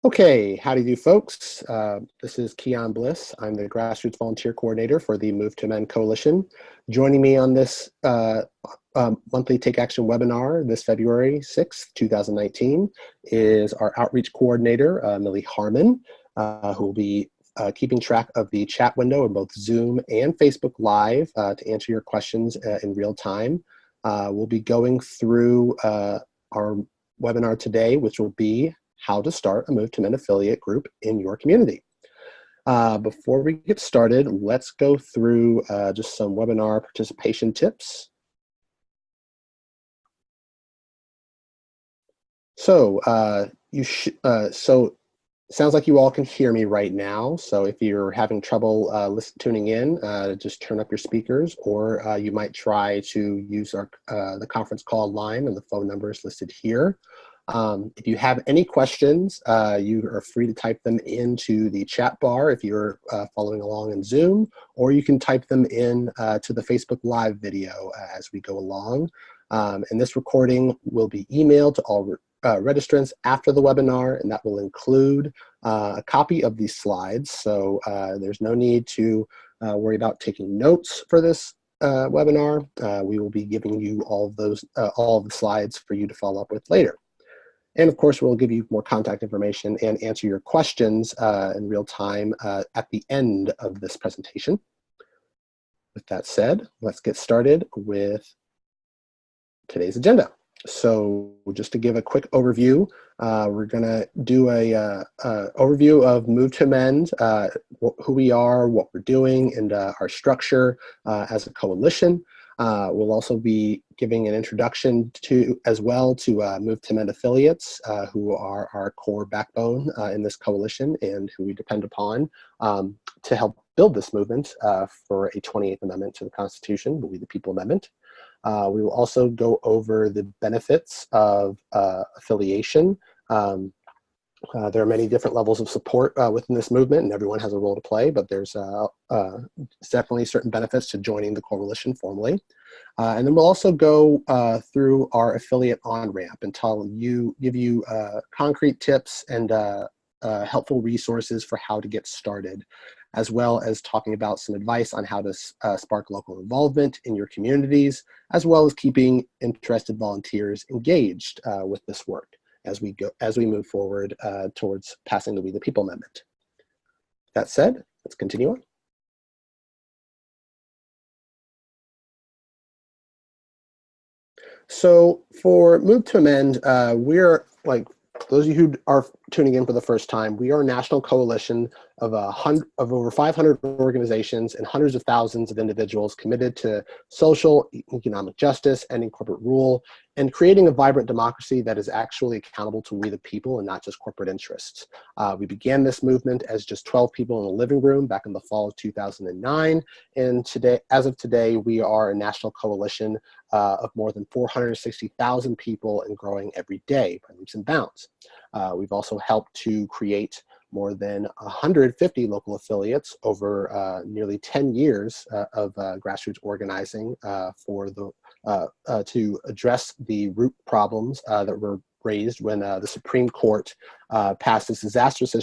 Okay, how do you do, folks? This is Keon Bliss. I'm the Grassroots Volunteer Coordinator for the Move to Men Coalition. Joining me on this monthly Take Action webinar this February 6th, 2019 is our Outreach Coordinator, Millie Harmon, who will be keeping track of the chat window in both Zoom and Facebook Live to answer your questions in real time. We'll be going through our webinar today, which will be how to start a Move to Men affiliate group in your community. Before we get started, let's go through just some webinar participation tips. So sounds like you all can hear me right now. So if you're having trouble tuning in, just turn up your speakers, or you might try to use the conference call line, and the phone number is listed here. If you have any questions, you are free to type them into the chat bar if you're following along in Zoom, or you can type them in to the Facebook Live video as we go along. And this recording will be emailed to all registrants after the webinar, and that will include a copy of these slides. So there's no need to worry about taking notes for this webinar. We will be giving you all of the slides for you to follow up with later. And of course, we'll give you more contact information and answer your questions in real time at the end of this presentation. With that said, let's get started with today's agenda. So just to give a quick overview, we're going to do a overview of Move to Men, who we are, what we're doing, and our structure as a coalition. We'll also be giving an introduction as well to Move to Men affiliates, who are our core backbone in this coalition and who we depend upon to help build this movement for a 28th Amendment to the Constitution, the We the People Amendment. We will also go over the benefits of affiliation. There are many different levels of support within this movement, and everyone has a role to play, but there's definitely certain benefits to joining the coalition formally. And then we'll also go through our affiliate on-ramp and give you concrete tips and helpful resources for how to get started, as well as talking about some advice on how to spark local involvement in your communities, as well as keeping interested volunteers engaged with this work as we move forward towards passing the We the People Amendment. That said, let's continue on. So for Move to Amend, we're like, those of you who are tuning in for the first time, we are a national coalition of over 500 organizations and hundreds of thousands of individuals committed to social, economic justice, ending corporate rule, and creating a vibrant democracy that is actually accountable to we the people and not just corporate interests. We began this movement as just 12 people in a living room back in the fall of 2009, and today, as of today, we are a national coalition of more than 460,000 people and growing every day by leaps and bounds. We've also helped to create more than 150 local affiliates over nearly 10 years of grassroots organizing to address the root problems that were raised when the Supreme Court passed this disastrous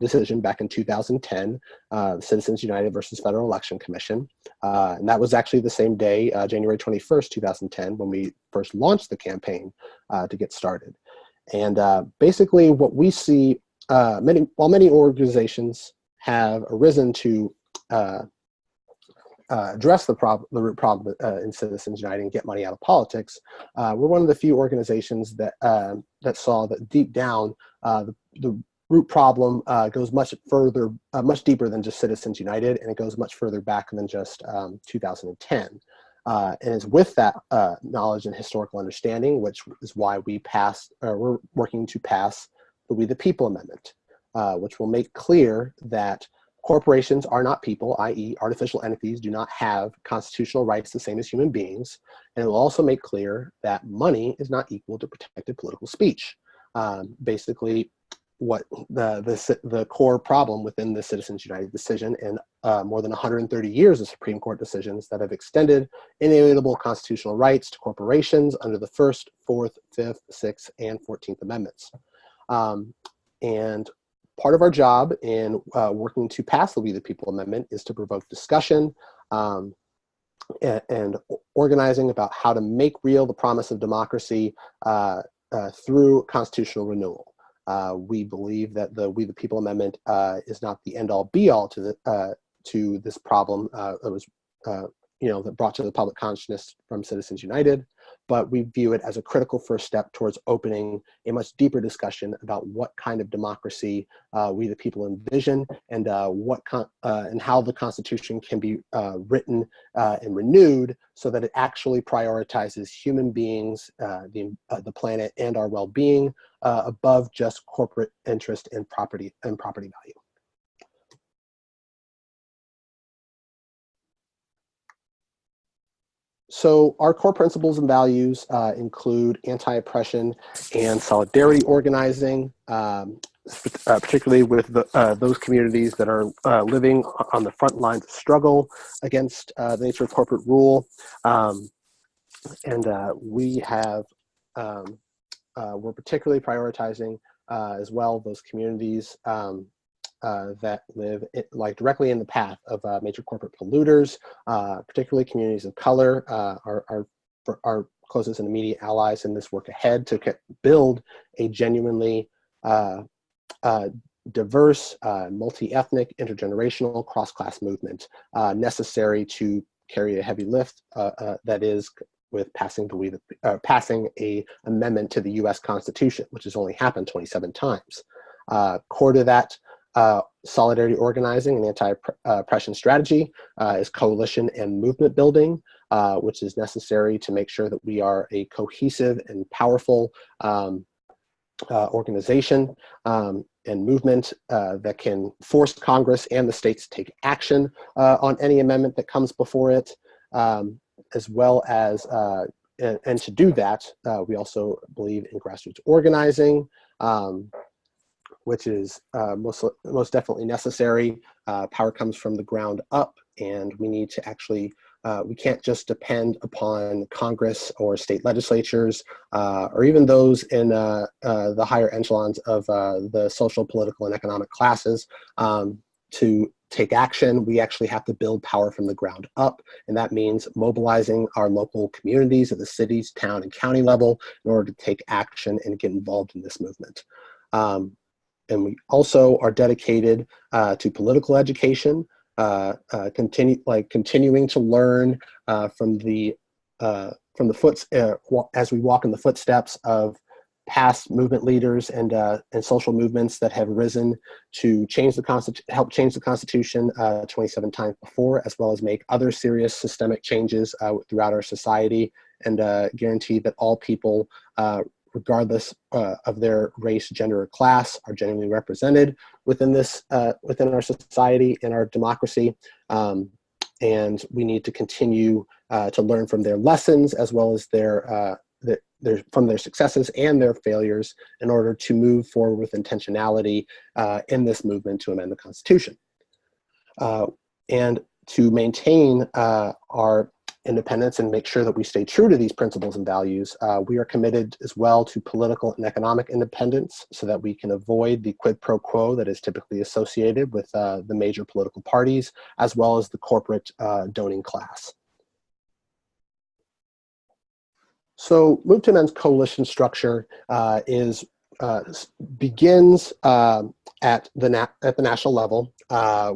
decision back in 2010, Citizens United versus Federal Election Commission. And that was actually the same day, January 21st, 2010, when we first launched the campaign to get started. And basically what we see, while many organizations have arisen to address the root problem in Citizens United and get money out of politics, we're one of the few organizations that that saw that deep down the root problem goes much further, much deeper than just Citizens United, and it goes much further back than just 2010. And it's with that knowledge and historical understanding, which is why we're working to pass the We the People Amendment, which will make clear that corporations are not people, i.e. artificial entities do not have constitutional rights the same as human beings. And it will also make clear that money is not equal to protected political speech. Basically, what the core problem within the Citizens United decision and more than 130 years of Supreme Court decisions that have extended inalienable constitutional rights to corporations under the First, Fourth, Fifth, Sixth, and 14th Amendments. And Part of our job in working to pass the We the People Amendment is to provoke discussion and organizing about how to make real the promise of democracy through constitutional renewal. We believe that the We the People Amendment is not the end-all be-all to this problem that was that brought to the public consciousness from Citizens United, but we view it as a critical first step towards opening a much deeper discussion about what kind of democracy we the people envision, and and how the Constitution can be written and renewed so that it actually prioritizes human beings, the planet, and our well-being above just corporate interest and property value. So our core principles and values include anti-oppression and solidarity organizing, particularly with those communities that are living on the front lines of struggle against the nature of corporate rule. We have, we're particularly prioritizing as well those communities that live directly in the path of major corporate polluters, particularly communities of color, our closest and immediate allies in this work ahead to build a genuinely diverse, multi-ethnic, intergenerational, cross-class movement necessary to carry a heavy lift that is with passing a amendment to the U.S. Constitution, which has only happened 27 times. Core to that solidarity organizing and anti-oppression strategy is coalition and movement building, which is necessary to make sure that we are a cohesive and powerful organization and movement that can force Congress and the states to take action on any amendment that comes before it, as well as, and to do that, we also believe in grassroots organizing, which is most definitely necessary. Power comes from the ground up, and we need to actually, we can't just depend upon Congress or state legislatures, or even those in the higher echelons of the social, political, and economic classes to take action. We actually have to build power from the ground up, and that means mobilizing our local communities at the cities, town, and county level in order to take action and get involved in this movement. And we also are dedicated to political education, continuing to learn from the as we walk in the footsteps of past movement leaders and social movements that have risen to change help change the Constitution 27 times before, as well as make other serious systemic changes throughout our society, and guarantee that all people, regardless of their race, gender, or class, are genuinely represented within within our society and our democracy. And we need to continue to learn from their lessons, as well as from their successes and their failures, in order to move forward with intentionality in this movement to amend the Constitution. And to maintain our independence and make sure that we stay true to these principles and values, we are committed as well to political and economic independence, so that we can avoid the quid pro quo that is typically associated with the major political parties, as well as the corporate doning class. So Move to Amend's coalition structure begins at the national level.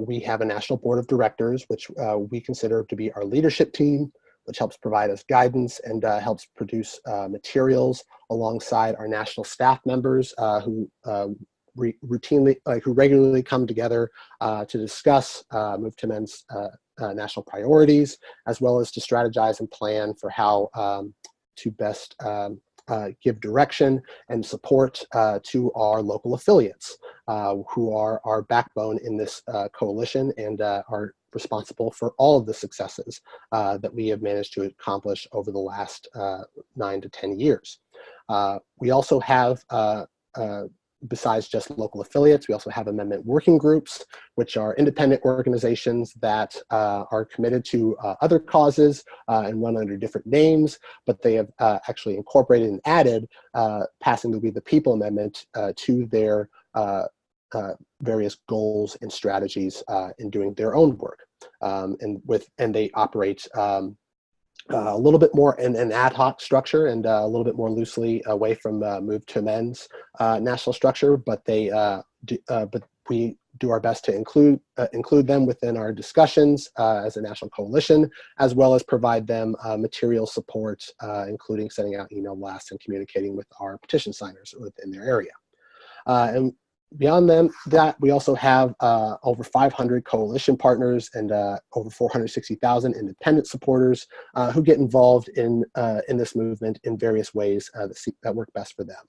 We have a national board of directors, which we consider to be our leadership team, which helps provide us guidance and helps produce materials alongside our national staff members who regularly come together to discuss Move to Amend's national priorities, as well as to strategize and plan for how to best give direction and support to our local affiliates, who are our backbone in this coalition and are responsible for all of the successes that we have managed to accomplish over the last 9 to 10 years. We also have, besides just local affiliates, we also have amendment working groups, which are independent organizations that are committed to other causes and run under different names, but they have actually incorporated and added passing the We the People Amendment to their various goals and strategies in doing their own work. And they operate a little bit more in an ad hoc structure and a little bit more loosely away from Move to Amend's national structure, but we do our best to include them within our discussions as a national coalition, as well as provide them material support, including sending out email blasts and communicating with our petition signers within their area. And beyond that, we also have over 500 coalition partners and over 460,000 independent supporters who get involved in this movement in various ways that work best for them.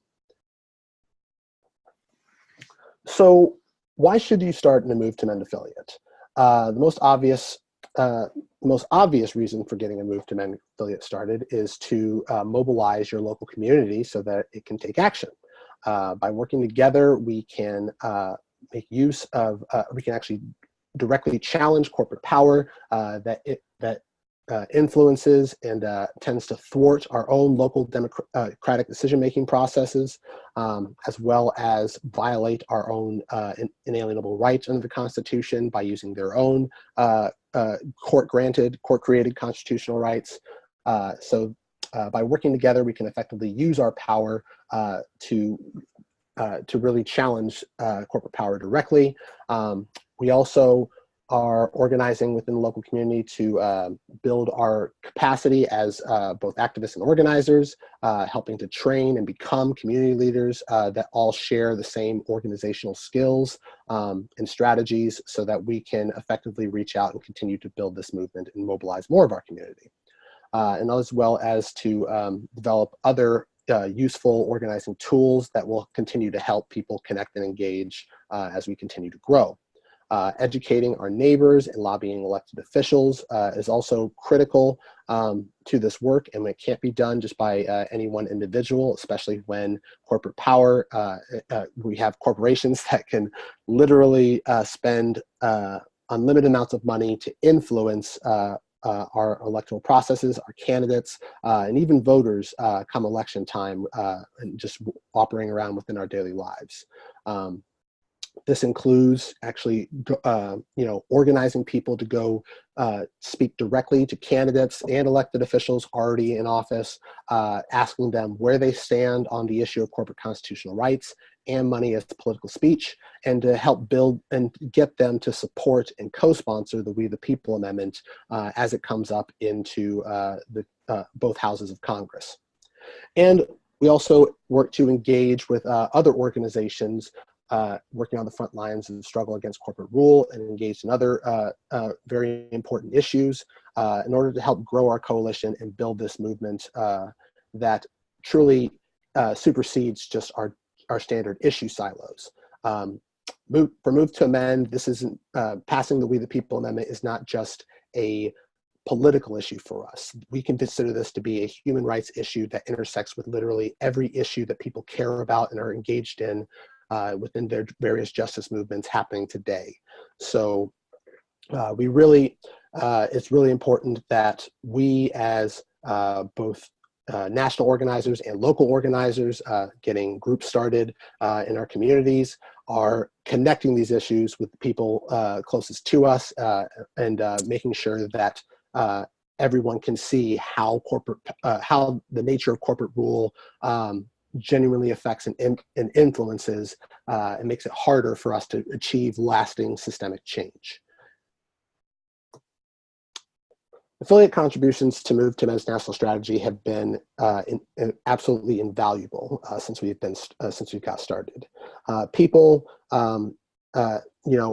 So why should you start in a Move to Amend affiliate? The most obvious reason for getting a Move to Amend affiliate started is to mobilize your local community so that it can take action. By working together, we can make use of, we can actually directly challenge corporate power that influences and tends to thwart our own local democratic decision-making processes, as well as violate our own inalienable rights under the Constitution by using their own court-created constitutional rights. So by working together, we can effectively use our power to really challenge corporate power directly. We also are organizing within the local community to build our capacity as both activists and organizers, helping to train and become community leaders that all share the same organizational skills and strategies so that we can effectively reach out and continue to build this movement and mobilize more of our community. And as well as to develop other useful organizing tools that will continue to help people connect and engage as we continue to grow. Educating our neighbors and lobbying elected officials is also critical to this work, and it can't be done just by any one individual, especially when corporate power, we have corporations that can literally spend unlimited amounts of money to influence our electoral processes, our candidates, and even voters come election time and just operating around within our daily lives. This includes actually, organizing people to go speak directly to candidates and elected officials already in office, asking them where they stand on the issue of corporate constitutional rights and money as political speech, and to help build and get them to support and co-sponsor the We the People Amendment as it comes up into both houses of Congress. And we also work to engage with other organizations working on the front lines of the struggle against corporate rule and engaged in other very important issues in order to help grow our coalition and build this movement that truly supersedes just our standard issue silos. For Move to Amend, this isn't, passing the We the People Amendment is not just a political issue for us. We can consider this to be a human rights issue that intersects with literally every issue that people care about and are engaged in within their various justice movements happening today. So it's really important that we as both national organizers and local organizers getting groups started in our communities are connecting these issues with the people closest to us and making sure that everyone can see how how the nature of corporate rule genuinely affects and influences and makes it harder for us to achieve lasting systemic change. Affiliate contributions to Move to Amend's national strategy have been absolutely invaluable since we got started.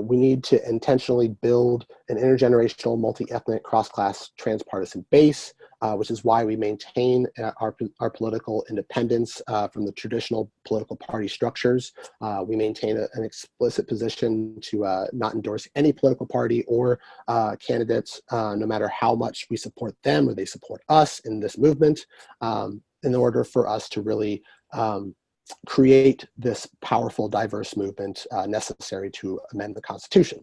We need to intentionally build an intergenerational, multi-ethnic, cross-class, transpartisan base, which is why we maintain our political independence from the traditional political party structures. We maintain an explicit position to not endorse any political party or candidates, no matter how much we support them or they support us in this movement, in order for us to really create this powerful, diverse movement necessary to amend the Constitution.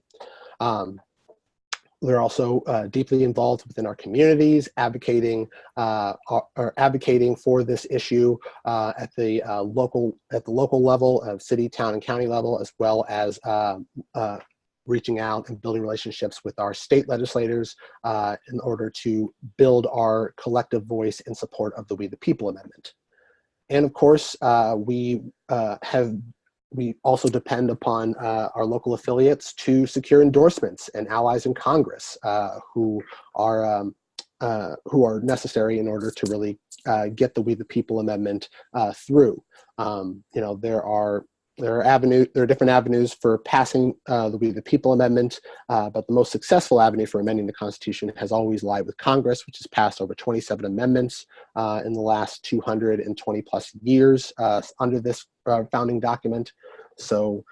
they're also deeply involved within our communities, advocating or advocating for this issue at the local level of city, town, and county level, as well as reaching out and building relationships with our state legislators in order to build our collective voice in support of the We the People Amendment. And of course, we also depend upon our local affiliates to secure endorsements and allies in Congress who are necessary in order to really get the We the People Amendment through. There are different avenues for passing the We the People Amendment, but the most successful avenue for amending the Constitution has always lied with Congress, which has passed over 27 amendments in the last 220 plus years under this founding document. So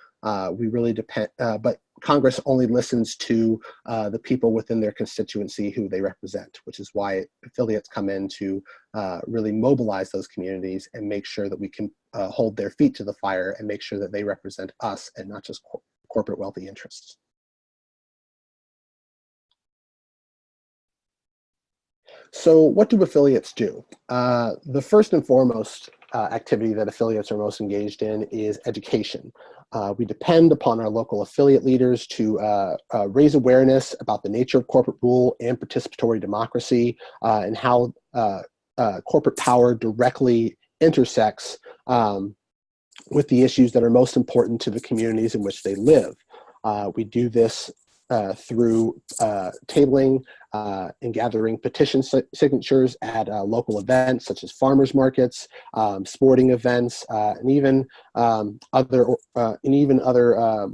we really depend, but Congress only listens to the people within their constituency who they represent, which is why affiliates come in to really mobilize those communities and make sure that we can hold their feet to the fire and make sure that they represent us and not just corporate wealthy interests. So what do affiliates do? The first and foremost activity that affiliates are most engaged in is education. We depend upon our local affiliate leaders to raise awareness about the nature of corporate rule and participatory democracy and how corporate power directly intersects with the issues that are most important to the communities in which they live. We do this through tabling and gathering petition signatures at local events such as farmers markets, sporting events, and even other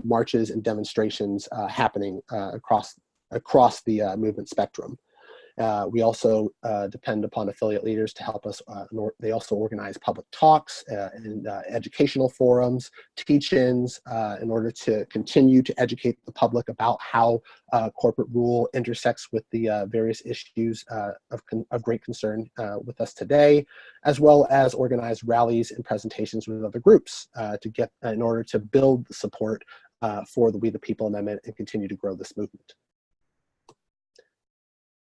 marches and demonstrations happening across the movement spectrum. We also depend upon affiliate leaders to help us. They also organize public talks and educational forums, teach-ins in order to continue to educate the public about how corporate rule intersects with the various issues of great concern with us today, as well as organize rallies and presentations with other groups in order to build the support for the We the People Amendment and continue to grow this movement.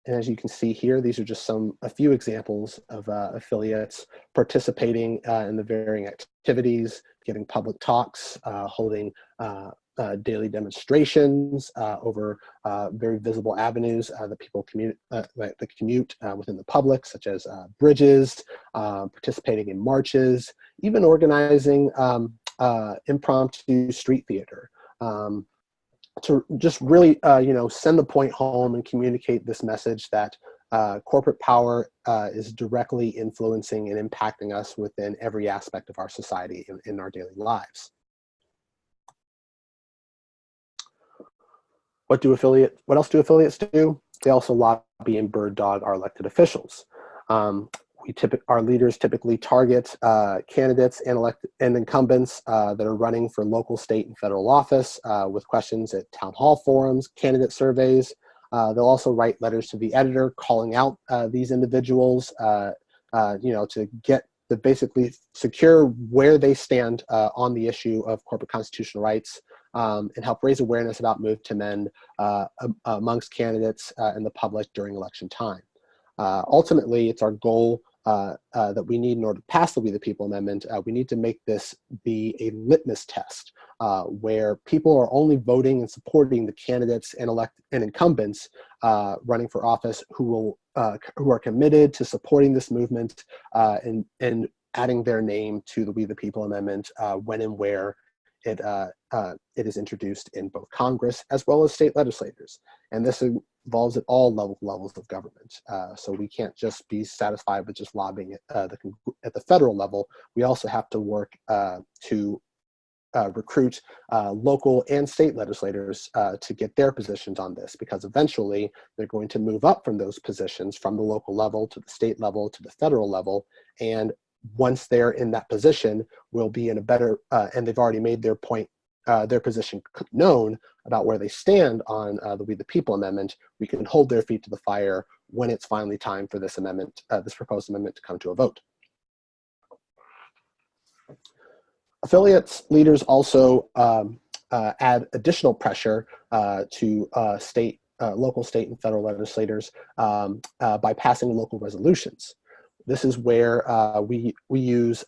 And as you can see here, these are just a few examples of affiliates participating in the varying activities, giving public talks, holding daily demonstrations over very visible avenues that people commute within the public, such as bridges, participating in marches, even organizing impromptu street theater. To just really, send the point home and communicate this message that corporate power is directly influencing and impacting us within every aspect of our society in our daily lives. What else do affiliates do? They also lobby and bird dog our elected officials. Our leaders typically target candidates and incumbents that are running for local, state, and federal office with questions at town hall forums, candidate surveys. They'll also write letters to the editor calling out these individuals, to basically secure where they stand on the issue of corporate constitutional rights and help raise awareness about Move to Amend amongst candidates and the public during election time. Ultimately, it's our goal that we need in order to pass the We the People Amendment. We need to make this be a litmus test where people are only voting and supporting the candidates and incumbents running for office who are committed to supporting this movement and adding their name to the We the People Amendment when and where it is introduced in both Congress as well as state legislators. And this involves at all levels of government. So we can't just be satisfied with just lobbying at the federal level. We also have to work to recruit local and state legislators to get their positions on this, because eventually they're going to move up from those positions from the local level to the state level to the federal level. And once they're in that position, we'll be in a better, and they've already made their point, their position known about where they stand on the We the People Amendment. We can hold their feet to the fire when it's finally time for this amendment, this proposed amendment, to come to a vote. Affiliates leaders also add additional pressure to state local, state, and federal legislators by passing local resolutions. This is where we use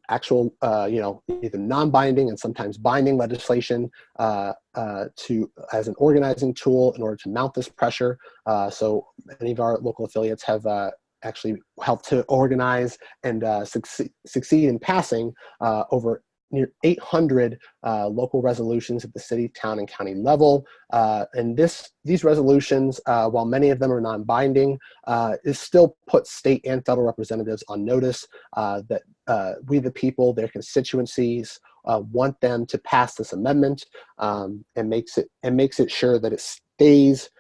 actual, either non-binding and sometimes binding legislation as an organizing tool in order to mount this pressure. So many of our local affiliates have actually helped to organize and succeed in passing over near 800 local resolutions at the city, town, and county level. And these resolutions, while many of them are non-binding, is still put state and federal representatives on notice that we the people, their constituencies, want them to pass this amendment, and makes it sure that it stays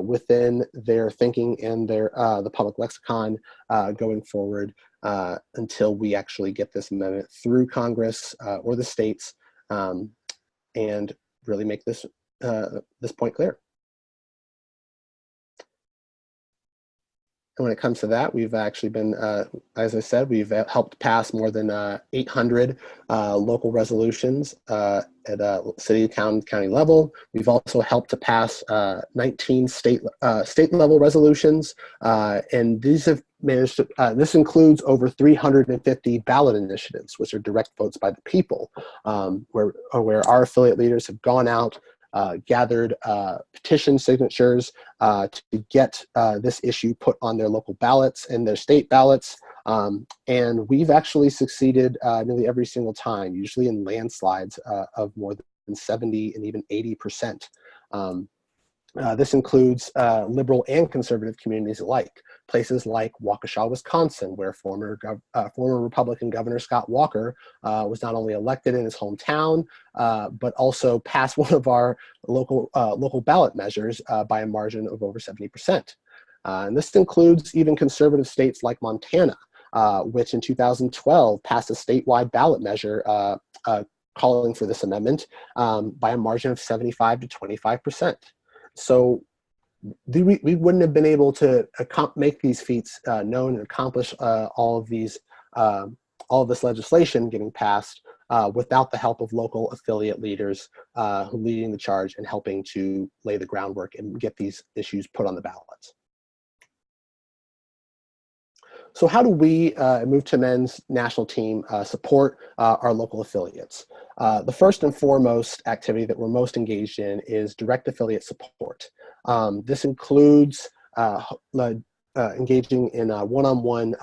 within their thinking and their the public lexicon going forward until we actually get this amendment through Congress or the states, and really make this this point clear. And when it comes to that, we've actually been, as I said, we've helped pass more than 800 local resolutions at city, town, county level. We've also helped to pass 19 state level resolutions, and these have managed to, this includes over 350 ballot initiatives, which are direct votes by the people, where our affiliate leaders have gone out, gathered petition signatures to get this issue put on their local ballots and their state ballots. And we've actually succeeded nearly every single time, usually in landslides of more than 70 and even 80%. This includes liberal and conservative communities alike. Places like Waukesha, Wisconsin, where former Republican Governor Scott Walker was not only elected in his hometown, but also passed one of our local ballot measures by a margin of over 70%. And this includes even conservative states like Montana, which in 2012 passed a statewide ballot measure calling for this amendment by a margin of 75 to 25%. So we wouldn't have been able to make these feats known and accomplish all of this legislation getting passed without the help of local affiliate leaders who leading the charge and helping to lay the groundwork and get these issues put on the ballots. So how do we, Move to Men's national team, support our local affiliates? The first and foremost activity that we're most engaged in is direct affiliate support. This includes engaging in one-on-one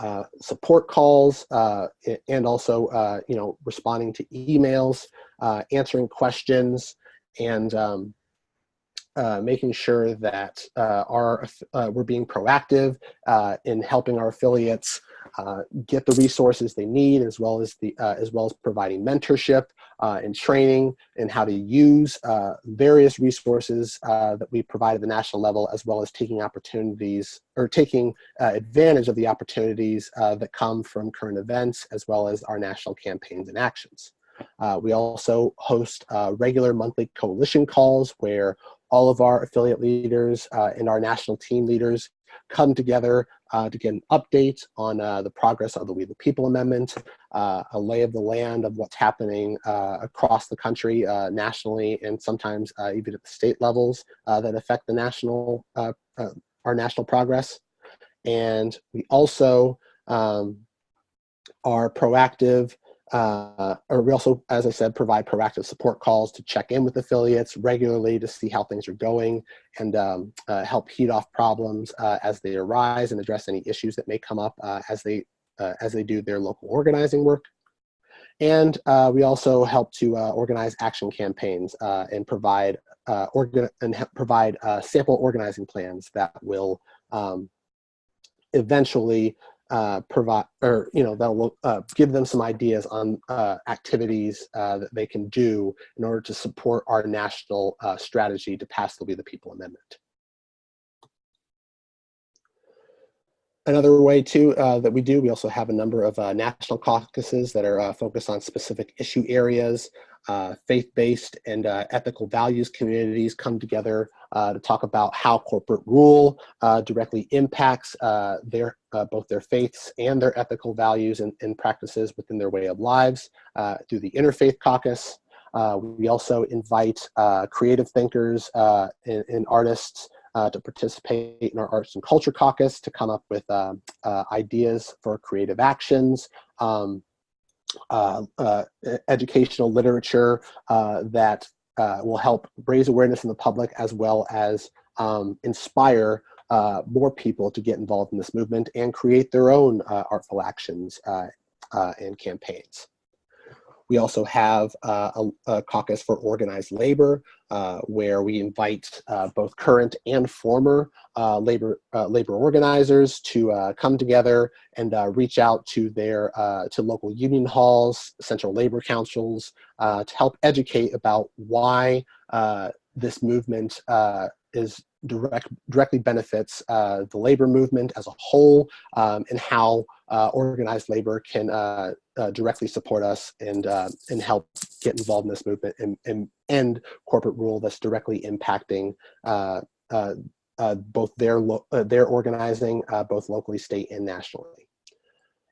support calls and also responding to emails, answering questions, and making sure that we're being proactive in helping our affiliates get the resources they need, as well as providing mentorship and training in how to use various resources that we provide at the national level, as well as taking opportunities or taking advantage of the opportunities that come from current events, as well as our national campaigns and actions. We also host regular monthly coalition calls where all of our affiliate leaders and our national team leaders come together to get an update on the progress of the We the People Amendment, a lay of the land of what's happening across the country, nationally, and sometimes even at the state levels that affect the our national progress. And we also are proactive, or we also, as I said, provide proactive support calls to check in with affiliates regularly to see how things are going and help heed off problems as they arise and address any issues that may come up as they do their local organizing work. And we also help to organize action campaigns and provide sample organizing plans that will eventually provide, or that will give them some ideas on activities that they can do in order to support our national strategy to pass the We the People Amendment. Another way too that we also have a number of national caucuses that are focused on specific issue areas. Faith-based and ethical values communities come together to talk about how corporate rule directly impacts both their faiths and their ethical values and practices within their way of lives through the Interfaith Caucus. We also invite creative thinkers and artists to participate in our Arts and Culture Caucus to come up with ideas for creative actions, educational literature that will help raise awareness in the public, as well as inspire more people to get involved in this movement and create their own artful actions and campaigns. We also have a caucus for organized labor, where we invite both current and former labor organizers to come together and reach out to to local union halls, central labor councils, to help educate about why this movement directly benefits the labor movement as a whole, and how organized labor can directly support us and help get involved in this movement and end corporate rule that's directly impacting both their organizing, both locally, state, and nationally.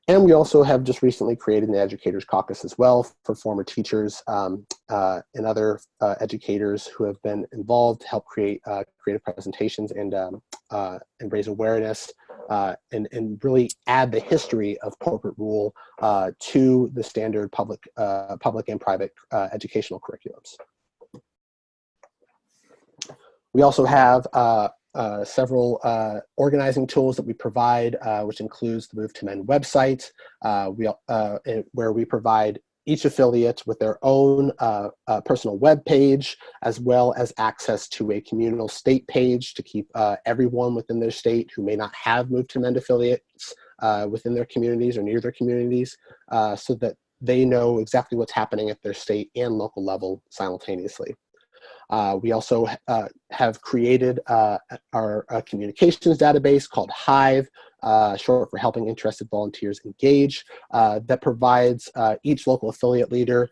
And we also have just recently created an Educators Caucus as well for former teachers and other educators who have been involved to help create creative presentations and raise awareness and really add the history of corporate rule to the standard public and private educational curriculums. We also have several organizing tools that we provide, which includes the Move to Men website, where we provide each affiliate with their own personal web page, as well as access to a communal state page to keep everyone within their state who may not have Move to Men affiliates within their communities or near their communities, so that they know exactly what's happening at their state and local level simultaneously. We also have created our communications database called Hive, short for Helping Interested Volunteers Engage, that provides each local affiliate leader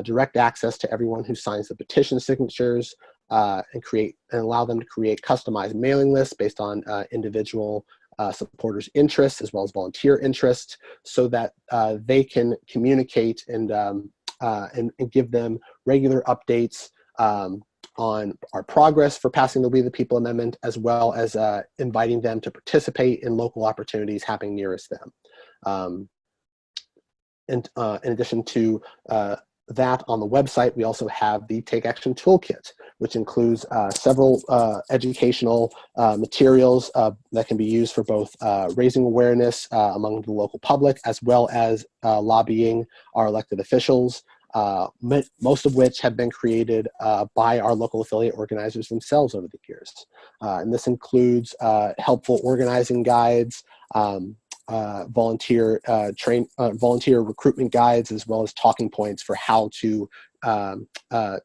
direct access to everyone who signs the petition signatures, and allow them to create customized mailing lists based on individual supporters' interests as well as volunteer interests, so that they can communicate and give them regular updates on our progress for passing the We the People Amendment, as well as inviting them to participate in local opportunities happening nearest them. In addition to that, on the website, we also have the Take Action Toolkit, which includes several educational materials that can be used for both raising awareness among the local public, as well as lobbying our elected officials, most of which have been created by our local affiliate organizers themselves over the years. And this includes helpful organizing guides, volunteer recruitment guides, as well as talking points for how to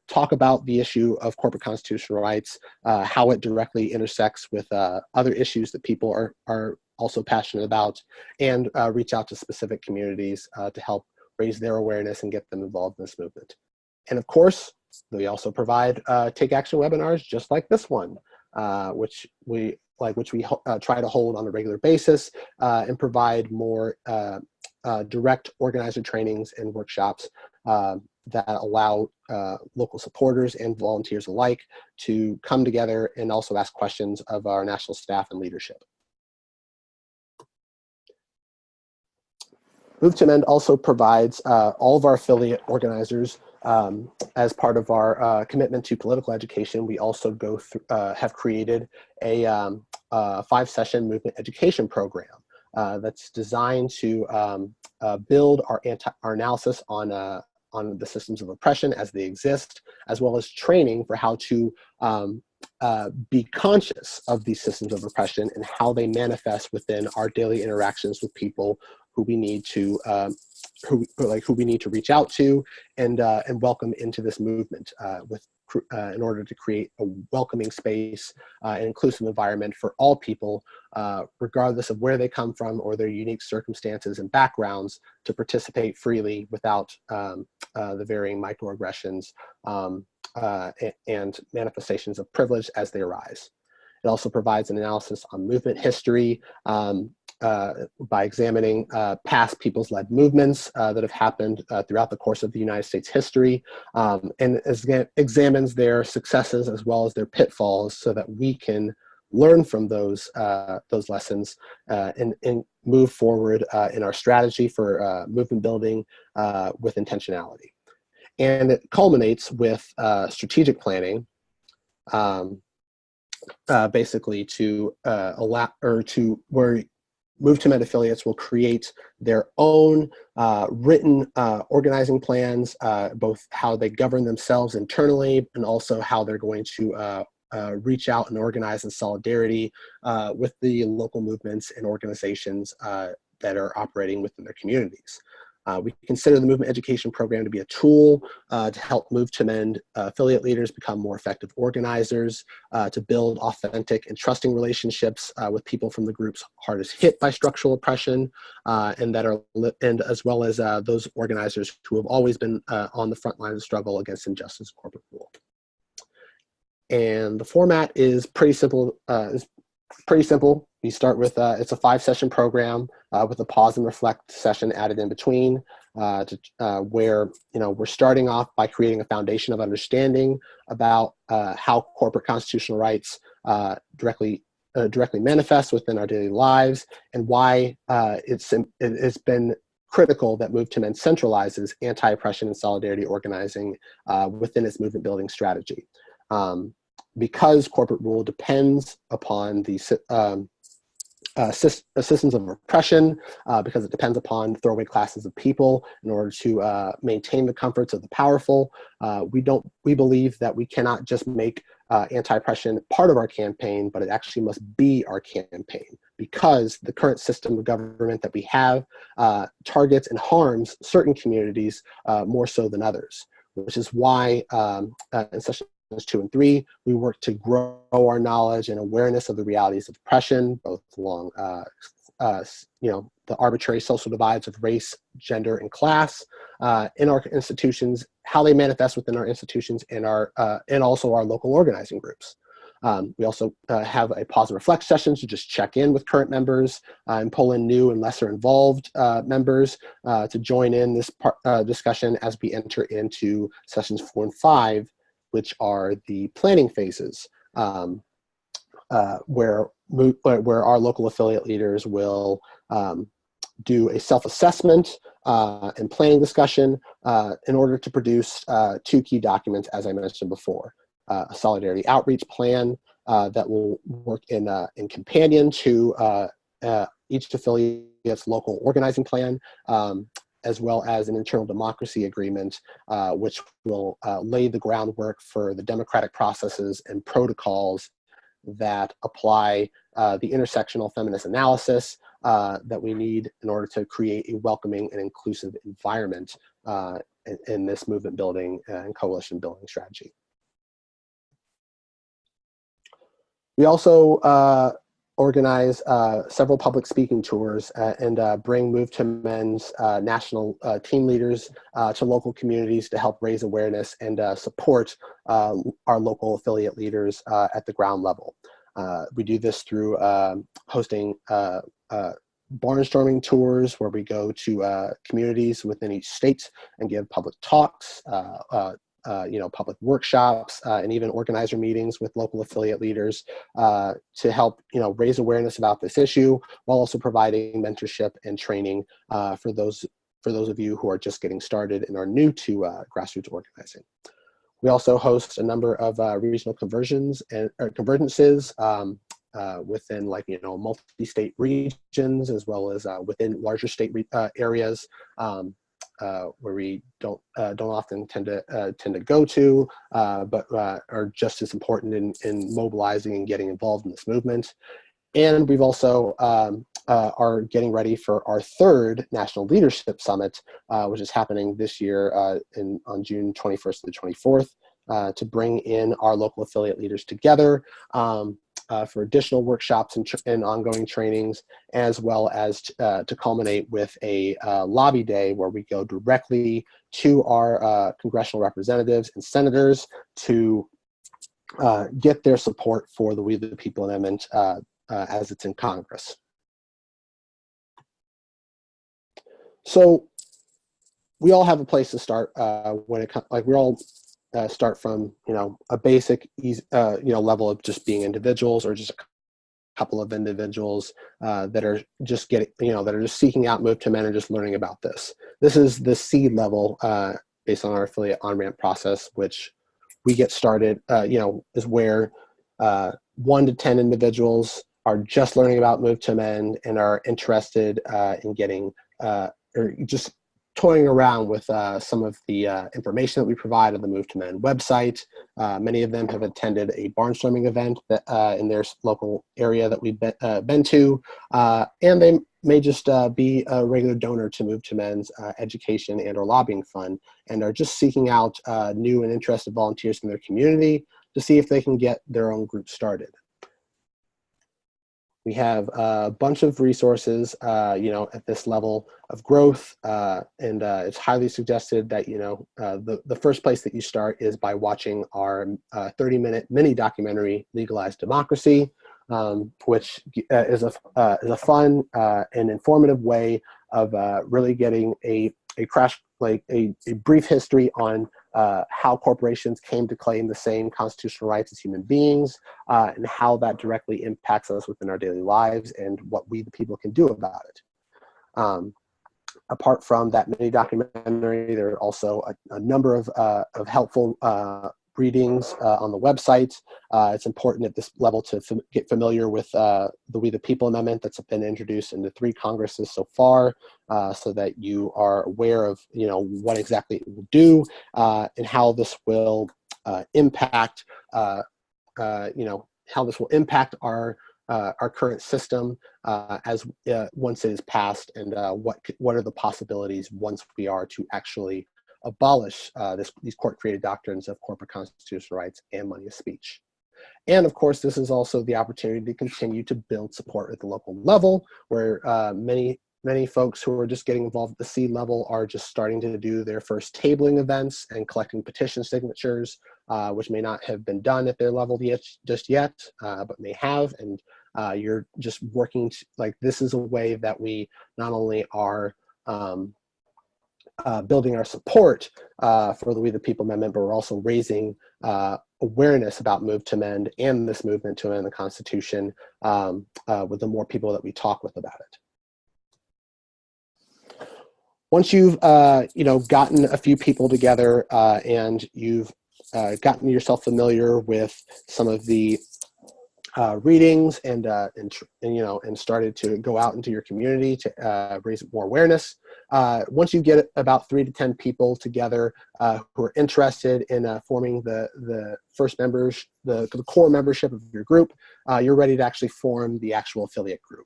talk about the issue of corporate constitutional rights, how it directly intersects with other issues that people are also passionate about, and reach out to specific communities to help raise their awareness and get them involved in this movement. And of course, we also provide Take Action webinars just like this one, which we try to hold on a regular basis and provide more direct organizer trainings and workshops that allow local supporters and volunteers alike to come together and also ask questions of our national staff and leadership. Move to Amend also provides all of our affiliate organizers as part of our commitment to political education. We also have created a 5-session movement education program that's designed to build our analysis on the systems of oppression as they exist, as well as training for how to be conscious of these systems of oppression and how they manifest within our daily interactions with people who we need to reach out to and welcome into this movement in order to create a welcoming space, an inclusive environment for all people, regardless of where they come from or their unique circumstances and backgrounds, to participate freely without the varying microaggressions and manifestations of privilege as they arise. It also provides an analysis on movement history, by examining past people's-led movements that have happened throughout the course of the United States history, and examines their successes as well as their pitfalls so that we can learn from those lessons and move forward in our strategy for movement building with intentionality. And it culminates with strategic planning, basically to allow, or to where Move to Med affiliates will create their own written organizing plans, both how they govern themselves internally and also how they're going to reach out and organize in solidarity with the local movements and organizations that are operating within their communities. We consider the movement education program to be a tool to help Move to Mend affiliate leaders become more effective organizers, to build authentic and trusting relationships with people from the groups hardest hit by structural oppression, and as well as those organizers who have always been on the front line of the struggle against injustice and corporate rule. And the format is pretty simple. We start with, it's a 5-session program with a pause and reflect session added in between, where we're starting off by creating a foundation of understanding about how corporate constitutional rights directly manifest within our daily lives, and why it's been critical that Move to Mend centralizes anti-oppression and solidarity organizing within its movement building strategy. Because corporate rule depends upon the systems of oppression, because it depends upon throwaway classes of people in order to maintain the comforts of the powerful. We believe that we cannot just make anti-oppression part of our campaign, but it actually must be our campaign, because the current system of government that we have targets and harms certain communities more so than others, which is why in sessions 2 and 3, we work to grow our knowledge and awareness of the realities of oppression, both along the arbitrary social divides of race, gender, and class in our institutions, how they manifest within our institutions, and also our local organizing groups. We also have a pause and reflect session to just check in with current members and pull in new and lesser involved members to join in this discussion as we enter into sessions 4 and 5, which are the planning phases, where our local affiliate leaders will do a self-assessment and planning discussion in order to produce 2 key documents, as I mentioned before. A solidarity outreach plan that will work in companion to each affiliate's local organizing plan, as well as an internal democracy agreement, which will lay the groundwork for the democratic processes and protocols that apply the intersectional feminist analysis that we need in order to create a welcoming and inclusive environment in this movement building and coalition building strategy. We also organize several public speaking tours and bring Move to Mend's national team leaders to local communities to help raise awareness and support our local affiliate leaders at the ground level. We do this through hosting barnstorming tours, where we go to communities within each state and give public talks, public workshops, and even organizer meetings with local affiliate leaders to help, raise awareness about this issue, while also providing mentorship and training for those of you who are just getting started and are new to grassroots organizing. We also host a number of regional convergences within, multi-state regions, as well as within larger state areas. Where we don't often tend to go to, but are just as important in mobilizing and getting involved in this movement. And we've also are getting ready for our 3rd National Leadership Summit, which is happening this year on June 21st to the 24th, to bring in our local affiliate leaders together for additional workshops and ongoing trainings, as well as to culminate with a lobby day where we go directly to our congressional representatives and senators to get their support for the We the People Amendment as it's in Congress. So we all have a place to start when it comes, like we all start from, a basic, level of just being individuals, or just a couple of individuals that are just that are just seeking out Move to Men and just learning about this. This is the seed level based on our affiliate on-ramp process, which we get started, is where 1 to 10 individuals are just learning about Move to Men and are interested in getting, or just toying around with some of the information that we provide on the Move to Men website. Many of them have attended a barnstorming event that, in their local area that we've been to, and they may just be a regular donor to Move to Men's education and or lobbying fund, and are just seeking out new and interested volunteers from their community to see if they can get their own group started. We have a bunch of resources, at this level of growth, and it's highly suggested that, the first place that you start is by watching our 30-minute mini documentary, Legalize Democracy, which is a fun and informative way of really getting a brief history on how corporations came to claim the same constitutional rights as human beings, and how that directly impacts us within our daily lives and what we, the people, can do about it. Apart from that mini documentary, there are also a number of helpful readings on the website. It's important at this level to get familiar with the We the People Amendment that's been introduced into 3 Congresses so far, so that you are aware of what exactly it will do, and how this will impact how this will impact our current system as once it is passed, and what are the possibilities once we are to actually abolish these court-created doctrines of corporate constitutional rights and money of speech. And of course, this is also the opportunity to continue to build support at the local level, where many folks who are just getting involved at the seed level are just starting to do their first tabling events and collecting petition signatures, which may not have been done at their level just yet, but may have. And you're just working this is a way that we not only are building our support for the We the People Amendment, but we're also raising awareness about Move to Mend and this movement to amend the Constitution with the more people that we talk with about it. Once you've gotten a few people together and you've gotten yourself familiar with some of the readings and started to go out into your community to raise more awareness. Once you get about 3 to 10 people together who are interested in forming the first members, the core membership of your group, you're ready to actually form the actual affiliate group.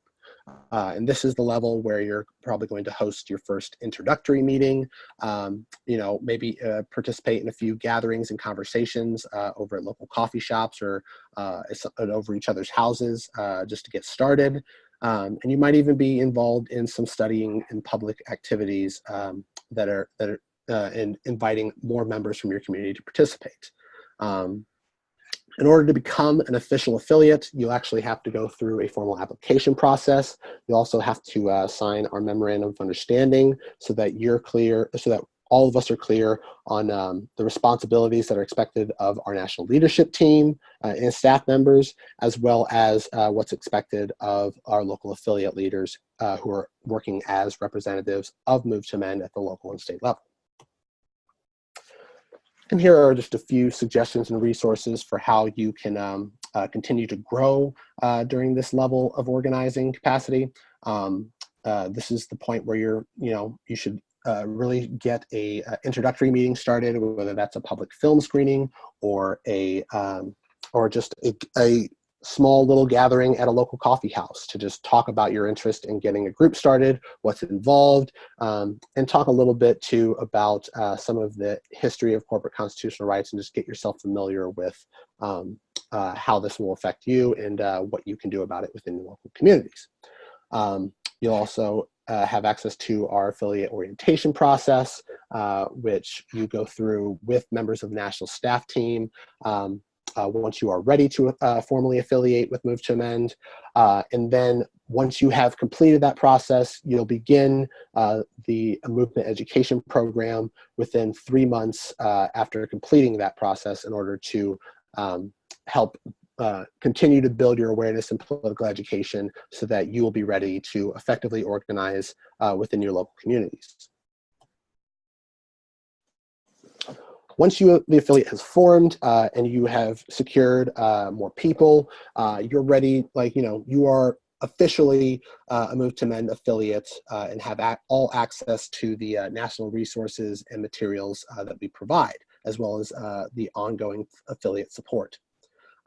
And this is the level where you're probably going to host your first introductory meeting, maybe participate in a few gatherings and conversations over at local coffee shops or over each other's houses just to get started. And you might even be involved in some studying and public activities that are inviting more members from your community to participate. In order to become an official affiliate, you'll actually have to go through a formal application process. You'll also have to sign our memorandum of understanding so that you're clear, so that all of us are clear on the responsibilities that are expected of our national leadership team and staff members, as well as what's expected of our local affiliate leaders who are working as representatives of Move to Mend at the local and state level. And here are just a few suggestions and resources for how you can continue to grow during this level of organizing capacity. This is the point where you should really get a introductory meeting started, whether that's a public film screening or just a small little gathering at a local coffee house to just talk about your interest in getting a group started, what's involved, and talk a little bit too about some of the history of corporate constitutional rights, and just get yourself familiar with how this will affect you and what you can do about it within your local communities. You'll also have access to our affiliate orientation process, which you go through with members of the national staff team. once you are ready to formally affiliate with Move to Amend. And then once you have completed that process, you'll begin the movement education program within 3 months after completing that process in order to help continue to build your awareness in political education so that you will be ready to effectively organize within your local communities. Once the affiliate has formed and you have secured more people, you're ready, you are officially a Move to Amend affiliate and have all access to the national resources and materials that we provide, as well as the ongoing affiliate support.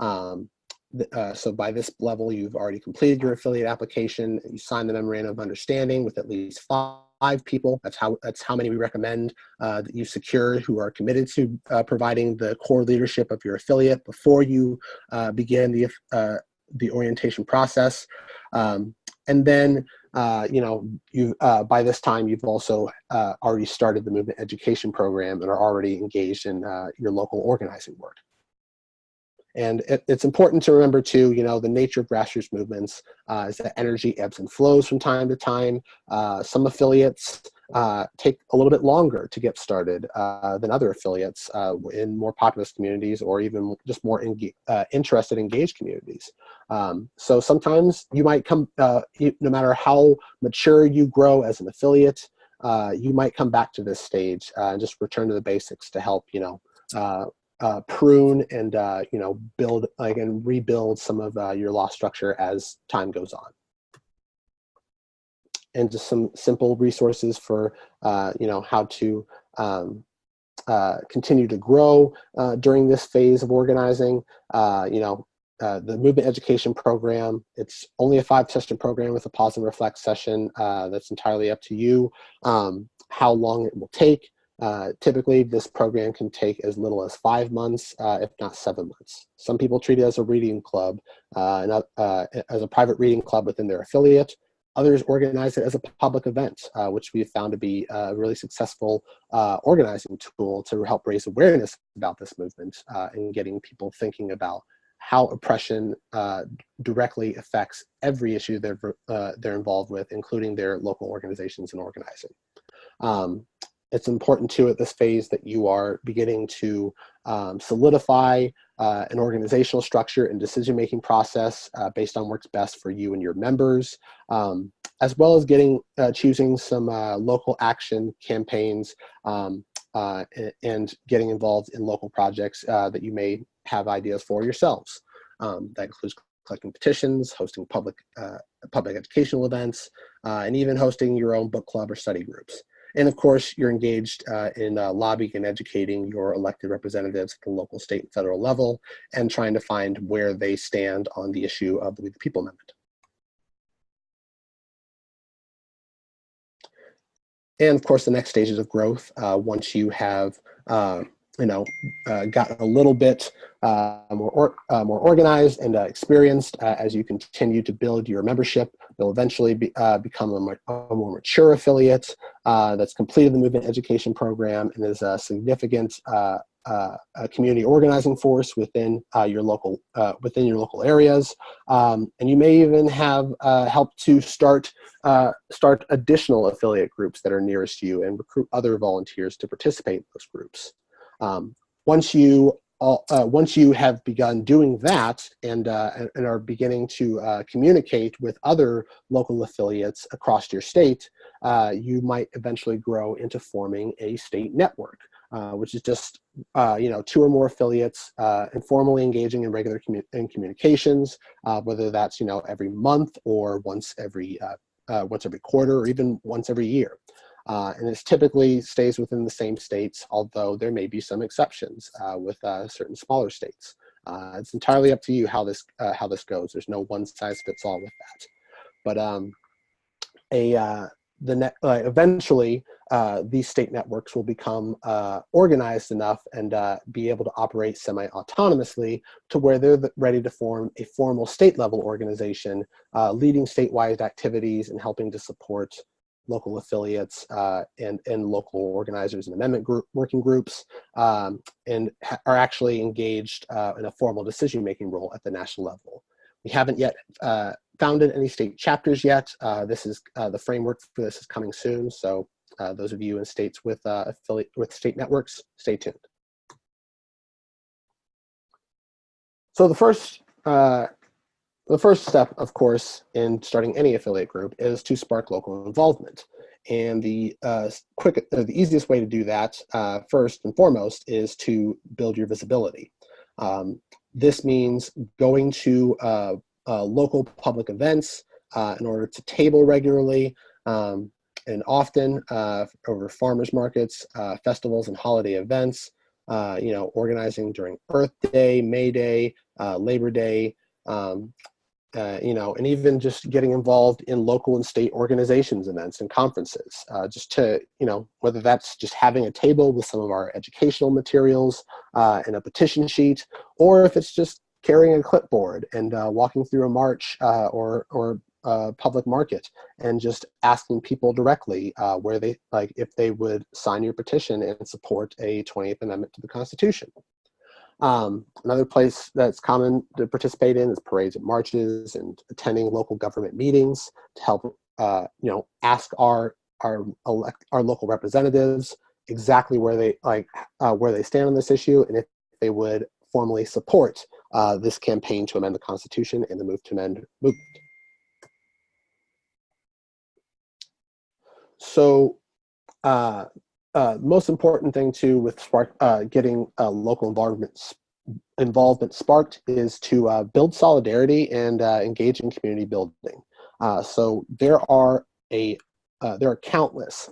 So by this level, you've already completed your affiliate application. You signed the memorandum of understanding with at least five people. That's how many we recommend that you secure who are committed to providing the core leadership of your affiliate before you begin the orientation process. And then by this time you've also already started the movement education program and are already engaged in your local organizing work. And it's important to remember too, the nature of grassroots movements is that energy ebbs and flows from time to time. Some affiliates take a little bit longer to get started than other affiliates in more populous communities or even just more interested, engaged communities. So sometimes you might come, no matter how mature you grow as an affiliate, you might come back to this stage and just return to the basics to help, prune and build and rebuild some of your law structure as time goes on. And just some simple resources for how to continue to grow during this phase of organizing. The movement education program, it's only a 5-session program with a pause and reflect session. That's entirely up to you how long it will take. Typically, this program can take as little as 5 months, if not 7 months. Some people treat it as a reading club, as a private reading club within their affiliate. Others organize it as a public event, which we have found to be a really successful organizing tool to help raise awareness about this movement and getting people thinking about how oppression directly affects every issue they're involved with, including their local organizations and organizing. It's important too at this phase that you are beginning to solidify an organizational structure and decision-making process based on what's best for you and your members, as well as choosing some local action campaigns and getting involved in local projects that you may have ideas for yourselves. That includes collecting petitions, hosting public educational events, and even hosting your own book club or study groups. And of course, you're engaged in lobbying and educating your elected representatives at the local, state, and federal level, and trying to find where they stand on the issue of the We the People Amendment. And of course, the next stages of growth, once you have gotten a little bit more organized and experienced as you continue to build your membership, you'll eventually become a more mature affiliate that's completed the movement education program and is a significant community organizing force within your local areas, and you may even have helped to start additional affiliate groups that are nearest you and recruit other volunteers to participate in those groups. Once you have begun doing that and are beginning to communicate with other local affiliates across your state, you might eventually grow into forming a state network, which is just 2 or more affiliates informally engaging in regular communications, whether that's every month or once every quarter or even once every year. And it typically stays within the same states, although there may be some exceptions with certain smaller states. It's entirely up to you how this goes. There's no one size fits all with that. But eventually, these state networks will become organized enough and be able to operate semi-autonomously to where they're ready to form a formal state-level organization, leading statewide activities and helping to support local affiliates and local organizers and amendment working groups, and are actually engaged in a formal decision-making role at the national level. We haven't yet founded any state chapters yet. This is the framework for this is coming soon. So those of you in states with state networks, stay tuned. So the first step, of course, in starting any affiliate group is to spark local involvement. And the easiest way to do that, first and foremost, is to build your visibility. This means going to local public events in order to table regularly and often over farmers markets, festivals, and holiday events. Organizing during Earth Day, May Day, Labor Day, and even just getting involved in local and state organizations, events, and conferences, just to, whether that's just having a table with some of our educational materials and a petition sheet, or if it's just carrying a clipboard and walking through a march or public market and just asking people directly where they, if they would sign your petition and support a 20th Amendment to the Constitution. Another place that's common to participate in is parades and marches and attending local government meetings to help, ask our local representatives exactly where they stand on this issue and if they would formally support this campaign to amend the Constitution and the Move to Amend movement. So most important thing too with getting local involvement sparked is to build solidarity and engage in community building. So there are countless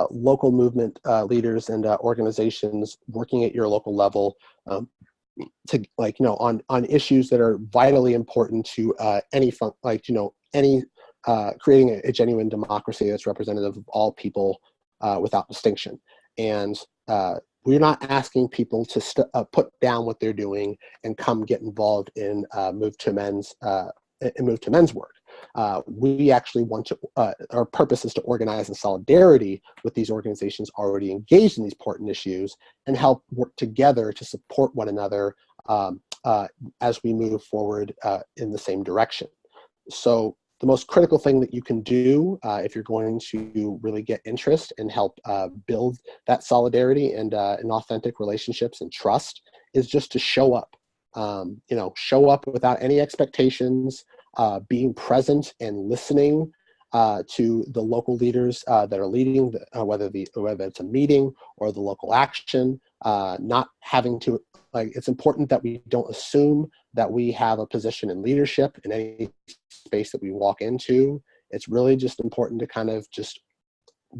local movement leaders and organizations working at your local level to on issues that are vitally important to creating a genuine democracy that's representative of all people without distinction. And we're not asking people to put down what they're doing and come get involved in Move to Amend's work. We actually want to, our purpose is to organize in solidarity with these organizations already engaged in these important issues and help work together to support one another as we move forward in the same direction. So the most critical thing that you can do if you're going to really get interest and help build that solidarity and authentic relationships and trust is just to show up. Show up without any expectations, being present and listening to the local leaders that are leading, whether it's a meeting or the local action, not having to, it's important that we don't assume that we have a position in leadership in any space that we walk into. It's really just important to kind of just